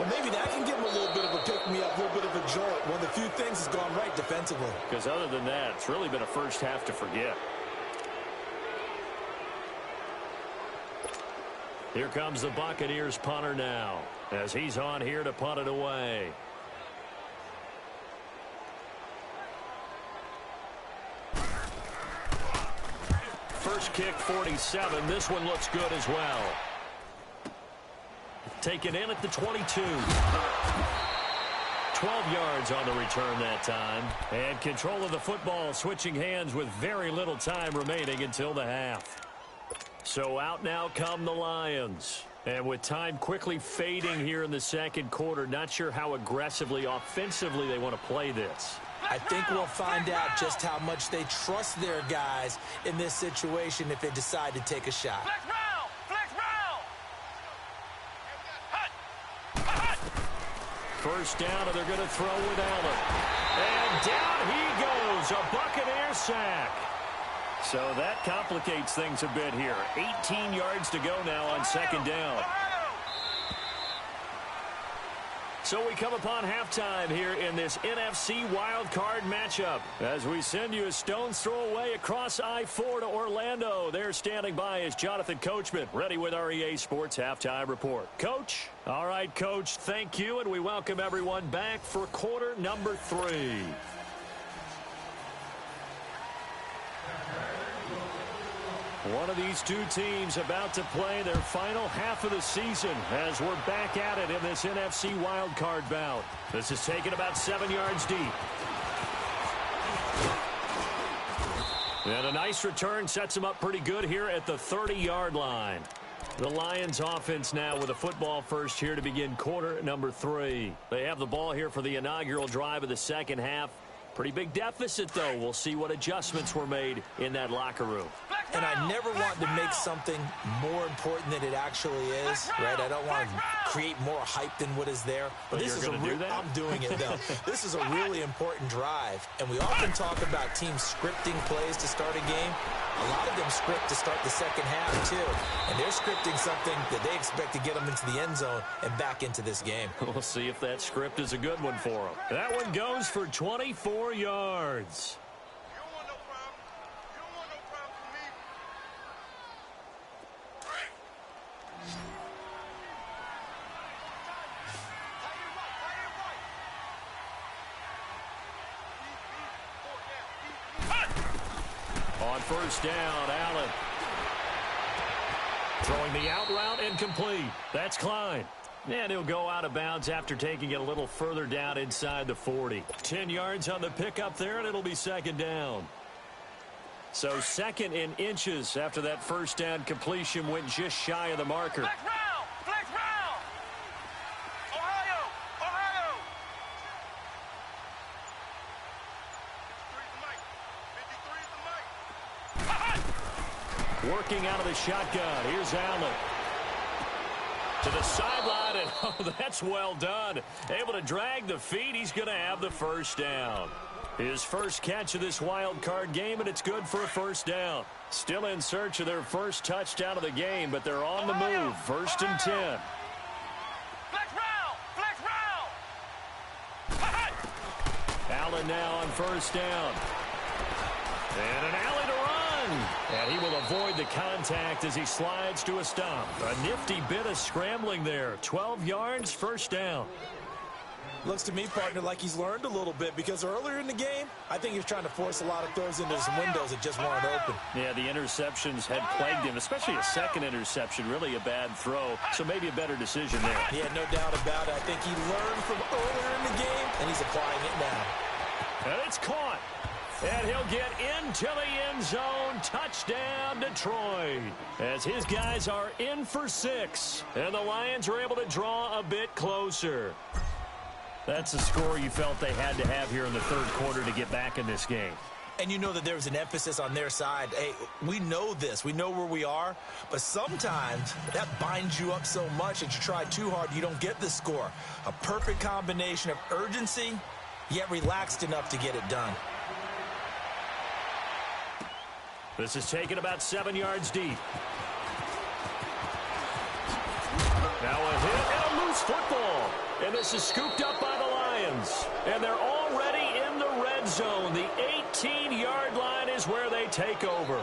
Well, maybe that can give him a little bit of a pick-me-up, a little bit of a jolt. One of the few things has gone right defensively. Because other than that, it's really been a first half to forget. Here comes the Buccaneers punter now as he's on here to punt it away. First kick, 47. This one looks good as well. Taken in at the 22. 12 yards on the return that time. And control of the football switching hands with very little time remaining until the half. So out now come the Lions. And with time quickly fading here in the 2nd quarter, not sure how aggressively, offensively they want to play this. I think we'll find out just how much they trust their guys in this situation if they decide to take a shot. Flex round! Flex round! First down, and they're going to throw with Allen. And down he goes, a Buccaneer sack. So that complicates things a bit here. 18 yards to go now on 2nd down. So we come upon halftime here in this NFC wildcard matchup as we send you a stone's throw away across I-4 to Orlando. There standing by is Jonathan Coachman, ready with our EA Sports Halftime Report. Coach? All right, Coach, thank you, and we welcome everyone back for quarter number 3. One of these two teams about to play their final half of the season as we're back at it in this NFC wildcard bout. This is taken about 7 yards deep. And a nice return sets him up pretty good here at the 30-yard line. The Lions offense now with a football first here to begin quarter number 3. They have the ball here for the inaugural drive of the second half. Pretty big deficit, though. We'll see what adjustments were made in that locker room. And I never want to make something more important than it actually is, right? I don't want to create more hype than what is there. But this is I'm doing it, though. This is a really important drive. And we often talk about teams scripting plays to start a game. A lot of them script to start the second half, too. And they're scripting something that they expect to get them into the end zone and back into this game. We'll see if that script is a good one for them. That one goes for 24 yards. On first down, Allen. Throwing the out route incomplete. That's Klein. And he'll go out of bounds after taking it a little further down inside the 40. 10 yards on the pickup there, and it'll be second down. So second in inches after that first down completion went just shy of the marker. Flex round! Flex round! Ohio! Ohio! Working out of the shotgun. Here's Allen. To the sideline, and oh, that's well done. Able to drag the feet. He's going to have the first down. His first catch of this wild card game, and it's good for a first down. Still in search of their first touchdown of the game, but they're on the move. First and 10. Flex round! Flex round! Allen now on first down. And an alley to run. And he will avoid the contact as he slides to a stop. A nifty bit of scrambling there. 12 yards, first down. Looks to me, partner, like he's learned a little bit, because earlier in the game, I think he was trying to force a lot of throws into some windows that just weren't open. Yeah, the interceptions had plagued him, especially a second interception, really a bad throw, so maybe a better decision there. Yeah, no doubt about it. I think he learned from earlier in the game, and he's applying it now. And it's caught. And he'll get into the end zone. Touchdown, Detroit. As his guys are in for 6. And the Lions are able to draw a bit closer. That's a score you felt they had to have here in the third quarter to get back in this game. And you know that there's an emphasis on their side. Hey, we know this. We know where we are. But sometimes that binds you up so much that you try too hard, you don't get the score. A perfect combination of urgency, yet relaxed enough to get it done. This is taken about 7 yards deep. Now a hit and a loose football. And this is scooped up by the Lions. And they're already in the red zone. The 18-yard line is where they take over.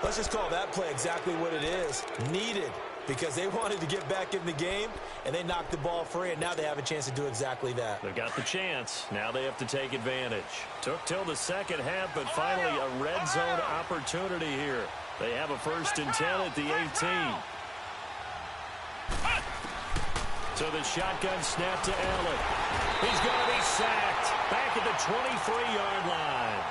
Let's just call that play exactly what it is. Needed. Because they wanted to get back in the game, and they knocked the ball free, and now they have a chance to do exactly that. They've got the chance. Now they have to take advantage. Took till the second half, but finally a red zone opportunity here. They have a first and 10 at the 18. So the shotgun snap to Allen. He's going to be sacked back at the 23-yard line.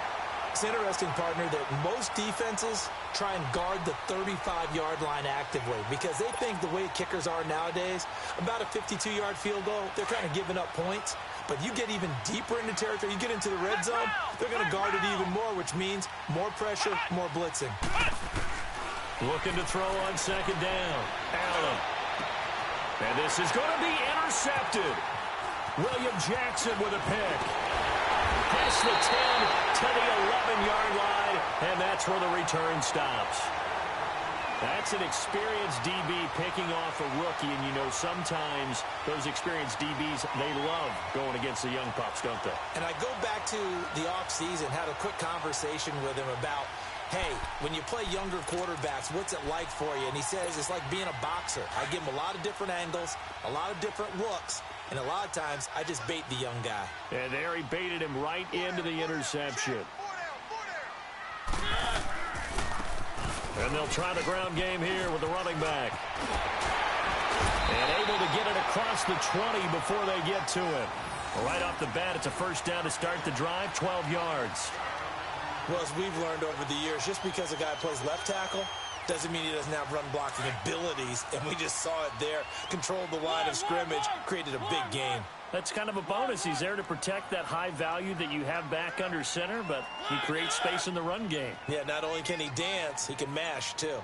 It's interesting, partner, that most defenses try and guard the 35-yard line actively because they think the way kickers are nowadays, about a 52-yard field goal, they're kind of giving up points. But you get even deeper into territory, you get into the red zone, they're going to guard it even more, which means more pressure, more blitzing. Looking to throw on second down. Allen. And this is going to be intercepted. William Jackson with a pick. Past the 10 to the 11-yard line, and that's where the return stops. That's an experienced DB picking off a rookie, and you know sometimes those experienced DBs, they love going against the young pups, don't they? And I go back to the offseason, had a quick conversation with him about, hey, when you play younger quarterbacks, what's it like for you? And he says it's like being a boxer. I give him a lot of different angles, a lot of different looks, and a lot of times I just bait the young guy. And there he baited him right into the interception. And they'll try the ground game here with the running back. And able to get it across the 20 before they get to him. Right off the bat, it's a first down to start the drive, 12 yards. Well, as we've learned over the years, just because a guy plays left tackle doesn't mean he doesn't have run blocking abilities, and we just saw it there. Controlled the line of scrimmage, created a big gain. That's kind of a bonus. He's there to protect that high value that you have back under center, but he creates space in the run game. Yeah, not only can he dance, he can mash, too.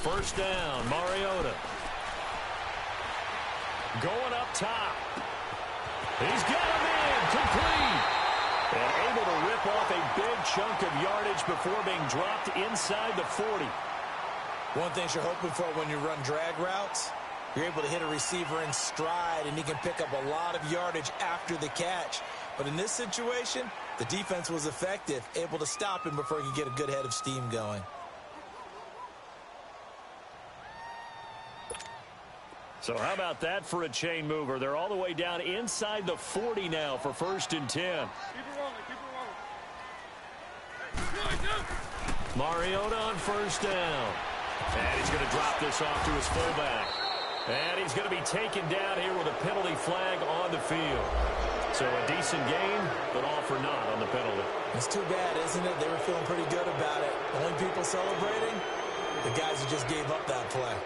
First down, Mariota. Going up top. He's got him in, complete. And able to rip off a big chunk of yardage before being dropped inside the 40. One thing you're hoping for when you run drag routes, you're able to hit a receiver in stride, and he can pick up a lot of yardage after the catch. But in this situation, the defense was effective, able to stop him before he could get a good head of steam going. So how about that for a chain mover? They're all the way down inside the 40 now for 1st and 10. Keep it rolling, keep it rolling. Mariota on 1st down. And he's going to drop this off to his fullback. And he's going to be taken down here with a penalty flag on the field. So a decent game, but all for naught on the penalty. It's too bad, isn't it? They were feeling pretty good about it. Only people celebrating, the guys who just gave up that play.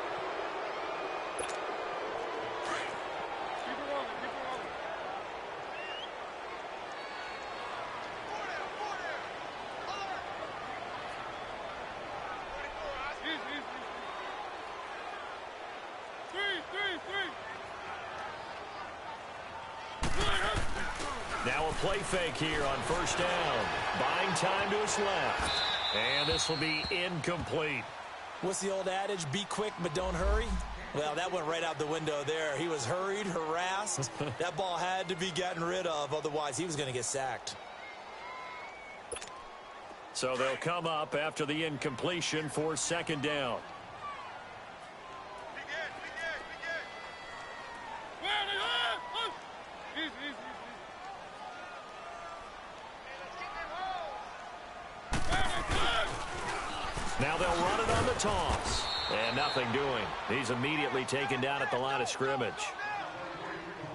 Now a play fake here on 1st down. Buying time to his left. And this will be incomplete. What's the old adage? Be quick, but don't hurry. Well, that went right out the window there. He was hurried, harassed. That ball had to be gotten rid of. Otherwise, he was going to get sacked. So they'll come up after the incompletion for 2nd down. Now they'll run it on the toss. And nothing doing. He's immediately taken down at the line of scrimmage.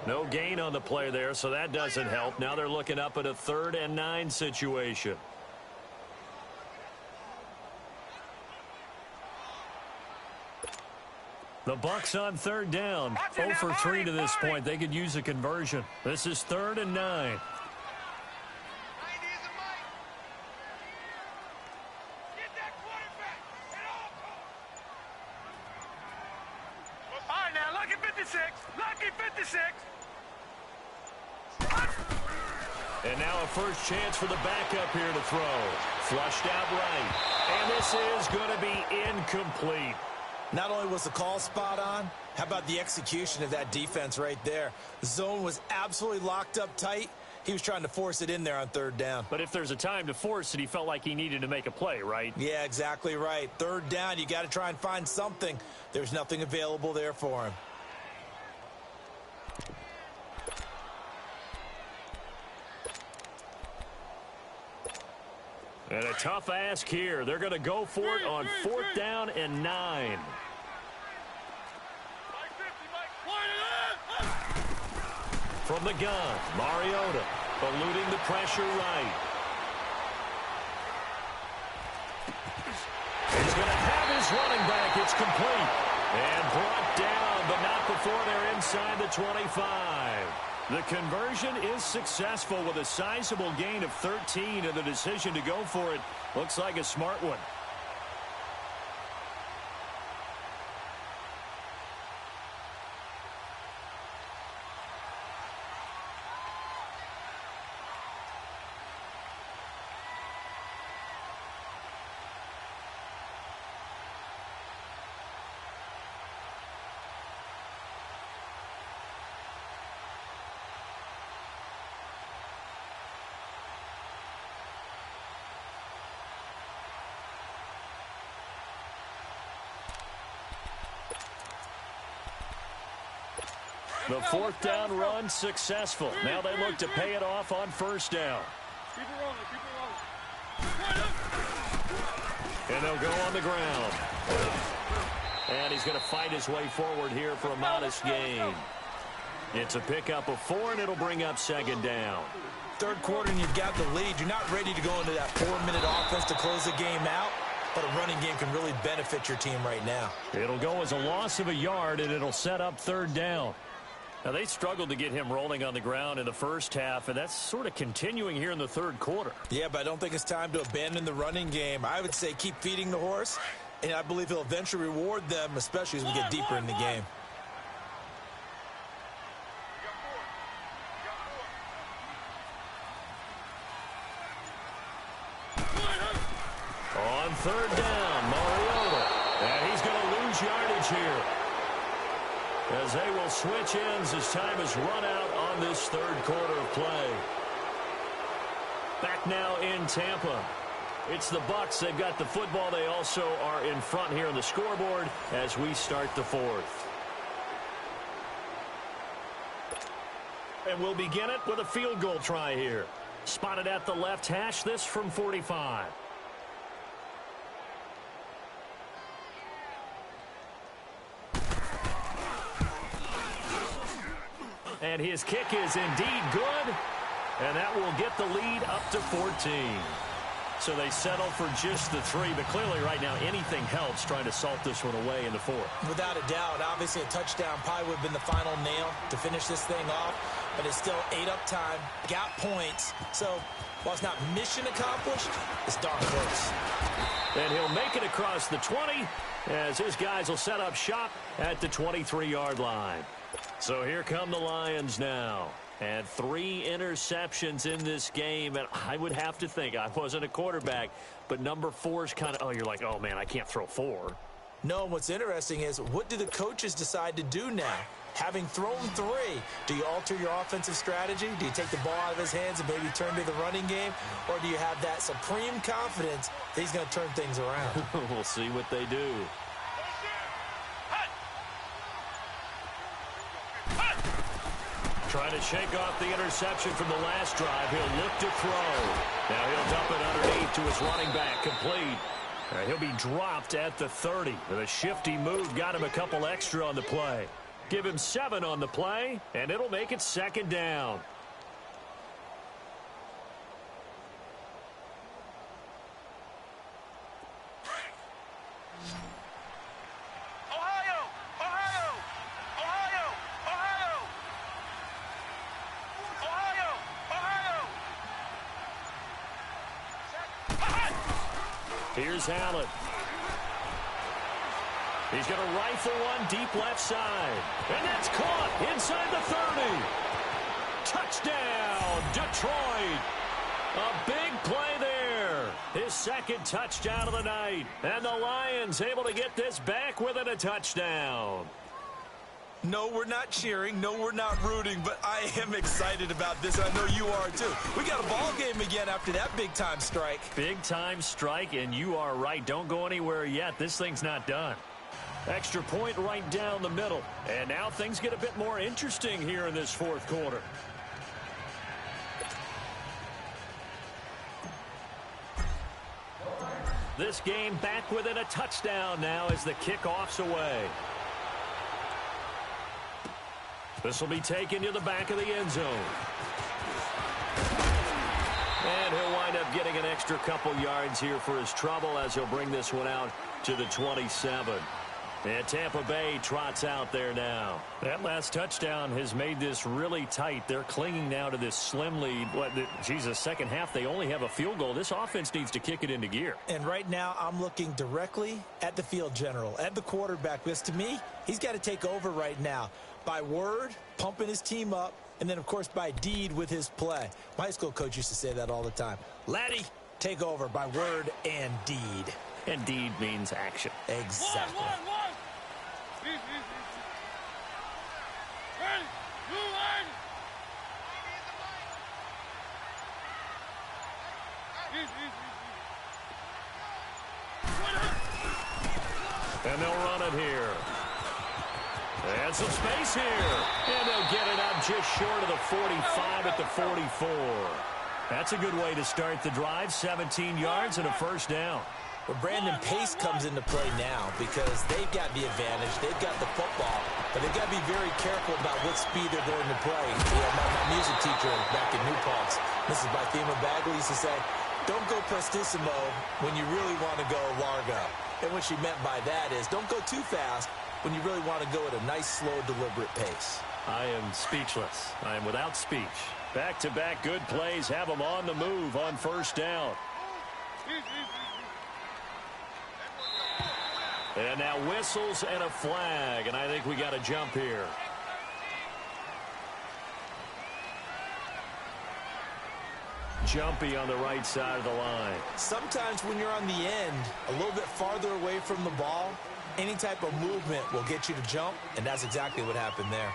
No gain on the play there, so that doesn't help. Now they're looking up at a 3rd and 9 situation. The Bucs on 3rd down. 0 for 3 to this point. They could use a conversion. This is 3rd and 9. And now a first chance for the backup here to throw. Flushed out right. And this is going to be incomplete. Not only was the call spot on, how about the execution of that defense right there? The zone was absolutely locked up tight. He was trying to force it in there on 3rd down. But if there's a time to force it, he felt like he needed to make a play, right? Yeah, exactly right. 3rd down, you got to try and find something. There's nothing available there for him. And a tough ask here. They're going to go for it on 4th down and 9. From the gun, Mariota eluding the pressure right. He's going to have his running back. It's complete. And brought down, but not before they're inside the 25. The conversion is successful with a sizable gain of 13, and the decision to go for it looks like a smart one. The 4th down run successful. Now they look to pay it off on 1st down. Keep it rolling, keep it rolling. And they'll go on the ground. And he's going to fight his way forward here for a modest gain. It's a pickup of 4, and it'll bring up 2nd down. third quarter and you've got the lead, you're not ready to go into that 4-minute offense to close the game out, but a running game can really benefit your team right now. It'll go as a loss of a yard, and it'll set up third down. Now, they struggled to get him rolling on the ground in the first half, and that's sort of continuing here in the third quarter. Yeah, but I don't think it's time to abandon the running game. I would say keep feeding the horse, and I believe he'll eventually reward them, especially as we get deeper in the game. On third down, Mariota. And he's going to lose yardage here, as they will switch ends as time is run out on this third quarter of play. Back now in Tampa. It's the Bucs. They've got the football. They also are in front here on the scoreboard as we start the fourth. And we'll begin it with a field goal try here. Spotted at the left hash, this from 45. And his kick is indeed good, and that will get the lead up to 14. So they settle for just the 3, but clearly right now anything helps trying to salt this one away in the 4th. Without a doubt, obviously a touchdown probably would have been the final nail to finish this thing off, but it's still 8 up time, got points. So while it's not mission accomplished, it's darn close. And he'll make it across the 20 as his guys will set up shop at the 23-yard line. So here come the Lions now. And 3 interceptions in this game. And I would have to think, I wasn't a quarterback, but number 4 is kind of, you're like, oh, man, I can't throw 4. No, what's interesting is what do the coaches decide to do now? Having thrown 3, do you alter your offensive strategy? Do you take the ball out of his hands and maybe turn to the running game? Or do you have that supreme confidence that he's going to turn things around? We'll see what they do. Trying to shake off the interception from the last drive. He'll look to throw. Now he'll dump it underneath to his running back. Complete. He'll be dropped at the 30. With a shifty move, got him a couple extra on the play. Give him 7 on the play, and it'll make it 2nd down. Here's Allen. He's going to rifle one deep left side. And that's caught inside the 30. Touchdown, Detroit. A big play there. His 2nd touchdown of the night. And the Lions able to get this back within a touchdown. No, we're not cheering. No, we're not rooting. But I am excited about this. I know you are, too. We got a ball game again after that big-time strike. Big-time strike, and you are right. Don't go anywhere yet. This thing's not done. Extra point right down the middle. And now things get a bit more interesting here in this 4th quarter. This game back within a touchdown now as the kickoff's away. This will be taken to the back of the end zone. And he'll wind up getting an extra couple yards here for his trouble as he'll bring this one out to the 27. And Tampa Bay trots out there now. That last touchdown has made this really tight. They're clinging now to this slim lead. Jesus, 2nd half, they only have a field goal. This offense needs to kick it into gear. And right now, I'm looking directly at the field general, at the quarterback, because to me, he's got to take over right now. By word, pumping his team up, and then, of course, by deed with his play. My high school coach used to say that all the time. Laddie, take over by word and deed. And deed means action. Exactly. One. Ready, you ready? And they'll run it here. And some space here. And they'll get it up just short of the 45 at the 44. That's a good way to start the drive. 17 yards and a 1st down. Well, Brandon, pace comes into play now because they've got the advantage. They've got the football, but they've got to be very careful about what speed they're going to play. My music teacher back in New Paltz This is by Thema Bagley used to say, don't go prestissimo when you really want to go largo. And what she meant by that is don't go too fast when you really want to go at a nice, slow, deliberate pace. I am speechless. I am without speech. Back-to-back good plays have them on the move on first down. And now whistles and a flag, and I think we got a jump here. Jumpy on the right side of the line. Sometimes when you're on the end, a little bit farther away from the ball, any type of movement will get you to jump, and that's exactly what happened there.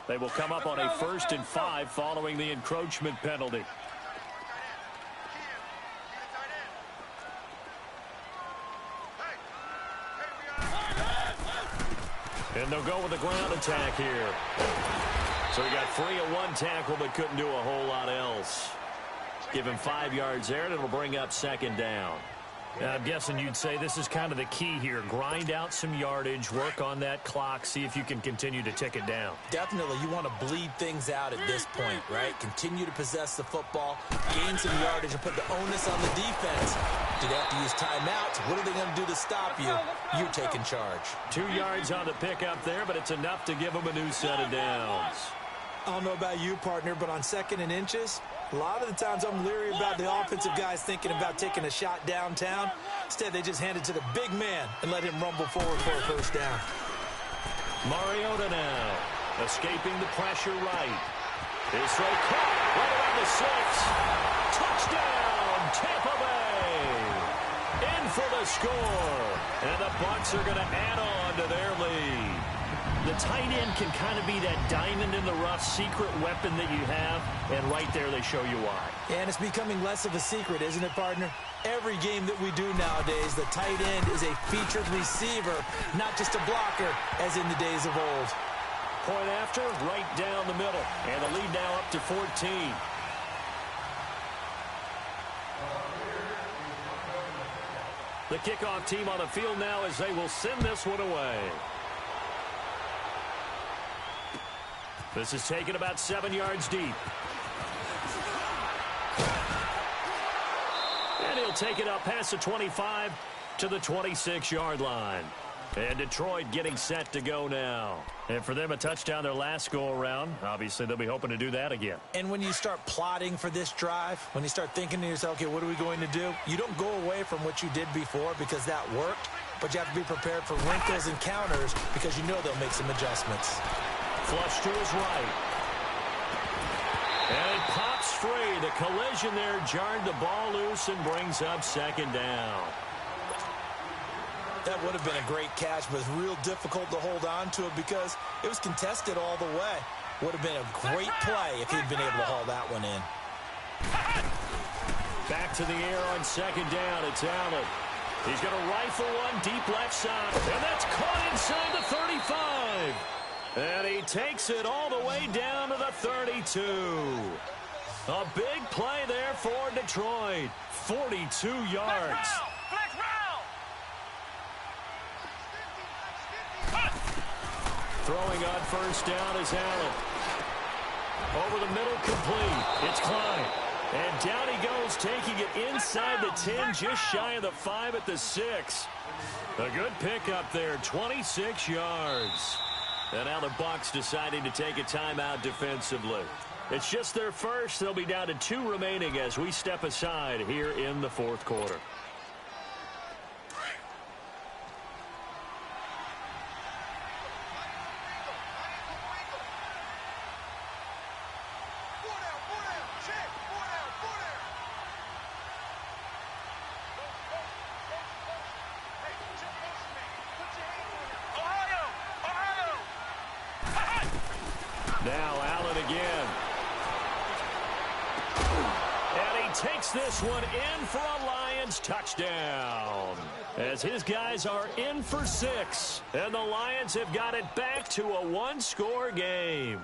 They will come up on a 1st and 5 following the encroachment penalty. And they'll go with the ground attack here. So he got free of one tackle but couldn't do a whole lot else. Give him 5 yards there, and it'll bring up 2nd down. I'm guessing you'd say this is kind of the key here. Grind out some yardage, work on that clock, see if you can continue to tick it down. Definitely, you want to bleed things out at this point, right? Continue to possess the football, gain some yardage, and put the onus on the defense. Do they have to use timeouts? What are they going to do to stop you? You're taking charge. 2 yards on the pickup there, but it's enough to give them a new set of downs. I don't know about you, partner, but on 2nd and inches, a lot of the times I'm leery about the offensive guys thinking about taking a shot downtown. Instead, they just hand it to the big man and let him rumble forward for a first down. Mariota now, escaping the pressure right. His throw caught right around the 6. Touchdown, Tampa Bay. In for the score. And the Bucs are going to add on to their lead. The tight end can kind of be that diamond in the rough secret weapon that you have, and right there they show you why. And it's becoming less of a secret, isn't it, partner? Every game that we do nowadays, the tight end is a featured receiver, not just a blocker, as in the days of old. Point after, right down the middle, and the lead now up to 14. The kickoff team on the field now as they will send this one away. This is taken about 7 yards deep. And he'll take it up past the 25 to the 26-yard line. And Detroit getting set to go now. And for them, a touchdown their last go-around. Obviously, they'll be hoping to do that again. And when you start plotting for this drive, when you start thinking to yourself, okay, what are we going to do? You don't go away from what you did before because that worked, but you have to be prepared for wrinkles and counters because you know they'll make some adjustments. Flush to his right. And it pops free. The collision there jarred the ball loose and brings up 2nd down. That would have been a great catch, but it's real difficult to hold on to it because it was contested all the way. Would have been a great play if he'd been able to haul that one in. Back to the air on 2nd down. It's Allen. He's going to rifle one deep left side. And that's caught inside the 35. And he takes it all the way down to the 32. A big play there for Detroit. 42 yards. Throwing on 1st down is Allen. Over the middle, complete. It's Klein. And down he goes, taking it inside the 10, just shy of the 5 at the 6. A good pickup there, 26 yards. And now the Bucs deciding to take a timeout defensively. It's just their first. They'll be down to 2 remaining as we step aside here in the 4th quarter. Now Allen again. And he takes this one in for a Lions touchdown. As his guys are in for 6. And the Lions have got it back to a 1-score game.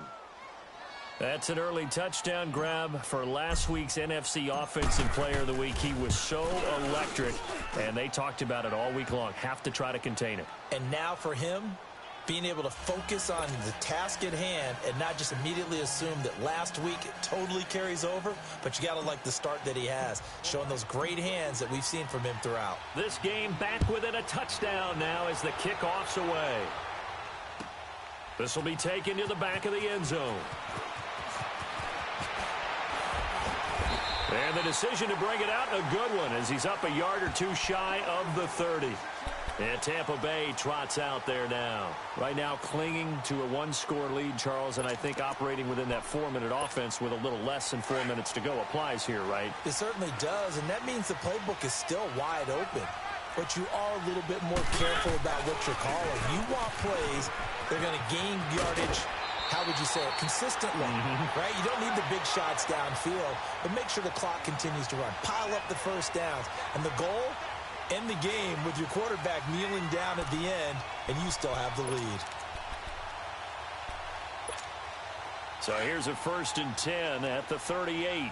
That's an early touchdown grab for last week's NFC Offensive Player of the Week. He was so electric, and they talked about it all week long. Have to try to contain it. And now for him, being able to focus on the task at hand and not just immediately assume that last week it totally carries over, but you got to like the start that he has, showing those great hands that we've seen from him throughout. This game back within a touchdown now as the kickoff's away. This will be taken to the back of the end zone. And the decision to bring it out, a good one, as he's up a yard or two shy of the 30. And Tampa Bay trots out there now. Right now clinging to a one-score lead, Charles, and I think operating within that 4-minute offense with a little less than 4 minutes to go applies here, right? It certainly does, and that means the playbook is still wide open. But you are a little bit more careful about what you're calling. You want plays, they're going to gain yardage, how would you say it, consistently, right? You don't need the big shots downfield, but make sure the clock continues to run. Pile up the first downs. And the goal, end the game with your quarterback kneeling down at the end, and you still have the lead. So here's a 1st and 10 at the 38.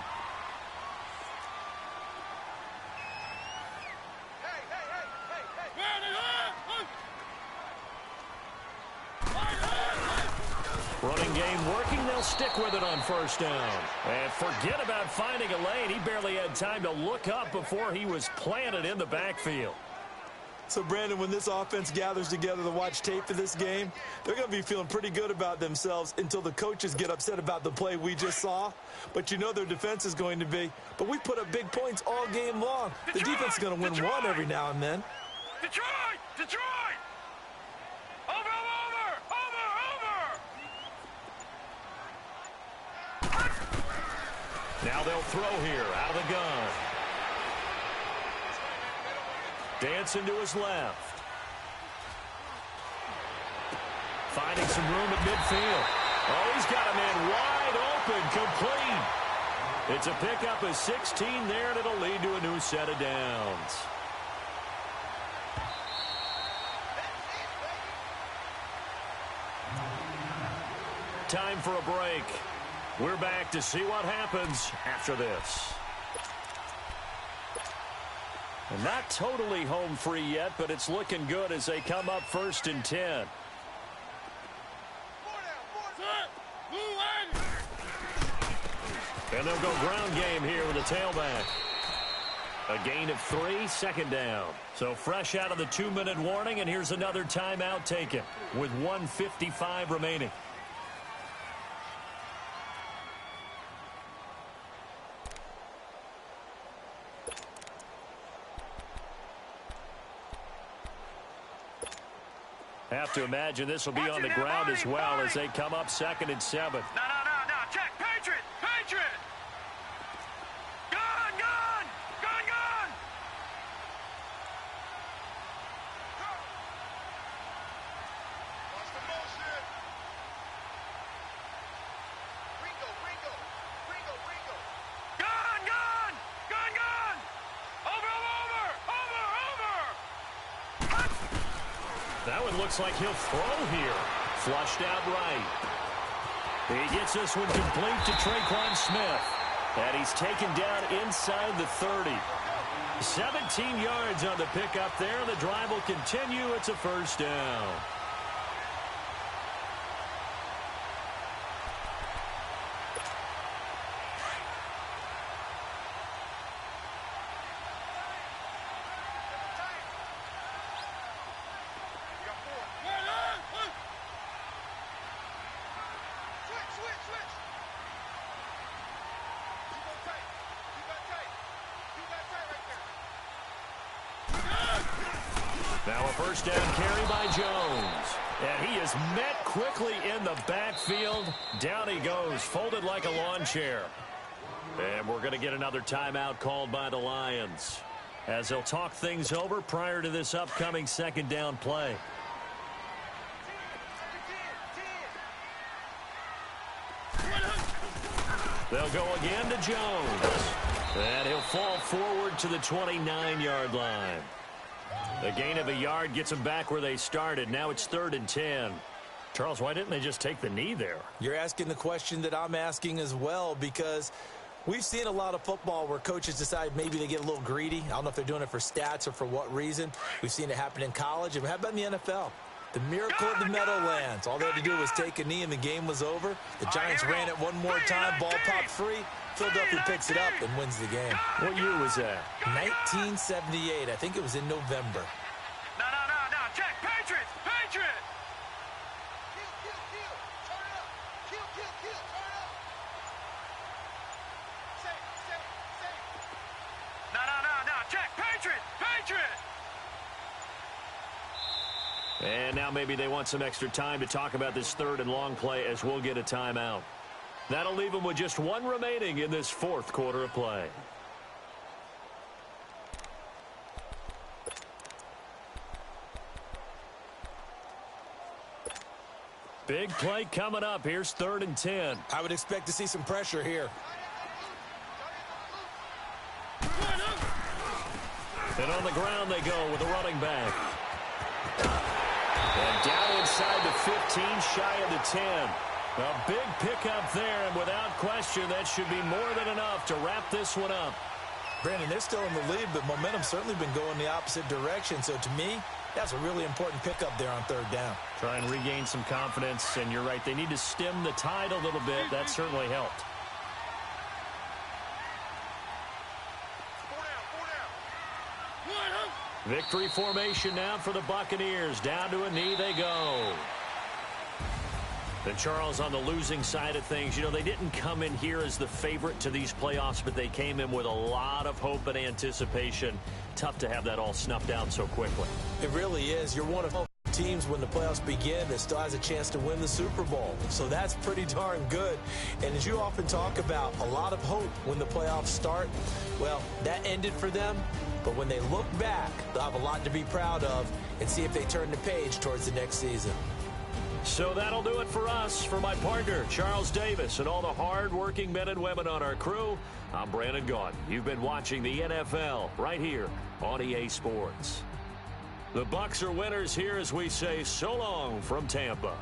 Running game working. They'll stick with it on 1st down. And forget about finding a lane. He barely had time to look up before he was planted in the backfield. So, Brandon, when this offense gathers together to watch tape for this game, they're going to be feeling pretty good about themselves until the coaches get upset about the play we just saw. But you know their defense is going to be. But we put up big points all game long. The defense is going to win one every now and then. Detroit! Detroit! Over, over, over, over! Now they'll throw here out of the gun. Dancing to his left. Finding some room at midfield. Oh, he's got a man wide open, complete. It's a pickup of 16 there, and it'll lead to a new set of downs. Time for a break. We're back to see what happens after this. And not totally home free yet, but it's looking good as they come up 1st and 10. And they'll go ground game here with a tailback. A gain of 3, 2nd down. So fresh out of the 2-minute warning, and here's another timeout taken with 1:55 remaining. Have to imagine this will be on the ground as well as they come up 2nd and 7. No, check, Patriot, Patriot! Gun, gun, gun, gun! Watch the motion. Ringo, Ringo, Ringo, Ringo. Gun, gun, gun, gun! Over, over, over, over! That one looks like he'll throw here. Flushed out right. He gets this one complete to Traquan Smith. And he's taken down inside the 30. 17 yards on the pickup there. The drive will continue. It's a 1st down. Now a 1st down carry by Jones. And he is met quickly in the backfield. Down he goes, folded like a lawn chair. And we're going to get another timeout called by the Lions, as they'll talk things over prior to this upcoming 2nd down play. They'll go again to Jones. And he'll fall forward to the 29-yard line. The gain of a yard gets them back where they started. Now it's 3rd and 10. Charles, why didn't they just take the knee there? You're asking the question that I'm asking as well, because we've seen a lot of football where coaches decide maybe they get a little greedy. I don't know if they're doing it for stats or for what reason. We've seen it happen in college. And how about in the NFL? The miracle of the Meadowlands. All they had to do was take a knee and the game was over. The Giants ran it one more time. Ball popped free. Philadelphia picks it up and wins the game. What year was that? 1978. I think it was in November. No. Check. Patriots. Patriots. Kill. Turn it up. Kill. Turn it up. Safe. No. Check. Patriots. And now maybe they want some extra time to talk about this third and long play as we'll get a timeout. That'll leave them with just one remaining in this fourth quarter of play. Big play coming up. Here's 3rd and 10. I would expect to see some pressure here. And on the ground they go with the running back. And down inside the 15, shy of the 10. A big pickup there, and without question, that should be more than enough to wrap this one up. Brandon, they're still in the lead, but momentum's certainly been going the opposite direction. So to me, that's a really important pickup there on 3rd down. Try and regain some confidence, and you're right, they need to stem the tide a little bit. That certainly helped. Victory formation now for the Buccaneers. Down to a knee they go. And Charles, on the losing side of things, you know, they didn't come in here as the favorite to these playoffs, but they came in with a lot of hope and anticipation. Tough to have that all snuffed out so quickly. It really is. You're one of teams when the playoffs begin that still has a chance to win the Super Bowl. So that's pretty darn good. And as you often talk about, a lot of hope when the playoffs start. Well, that ended for them. But when they look back, they'll have a lot to be proud of and see if they turn the page towards the next season. So that'll do it for us. For my partner, Charles Davis, and all the hard-working men and women on our crew, I'm Brandon Gaudin. You've been watching the NFL right here on EA Sports. The Bucs are winners here as we say so long from Tampa.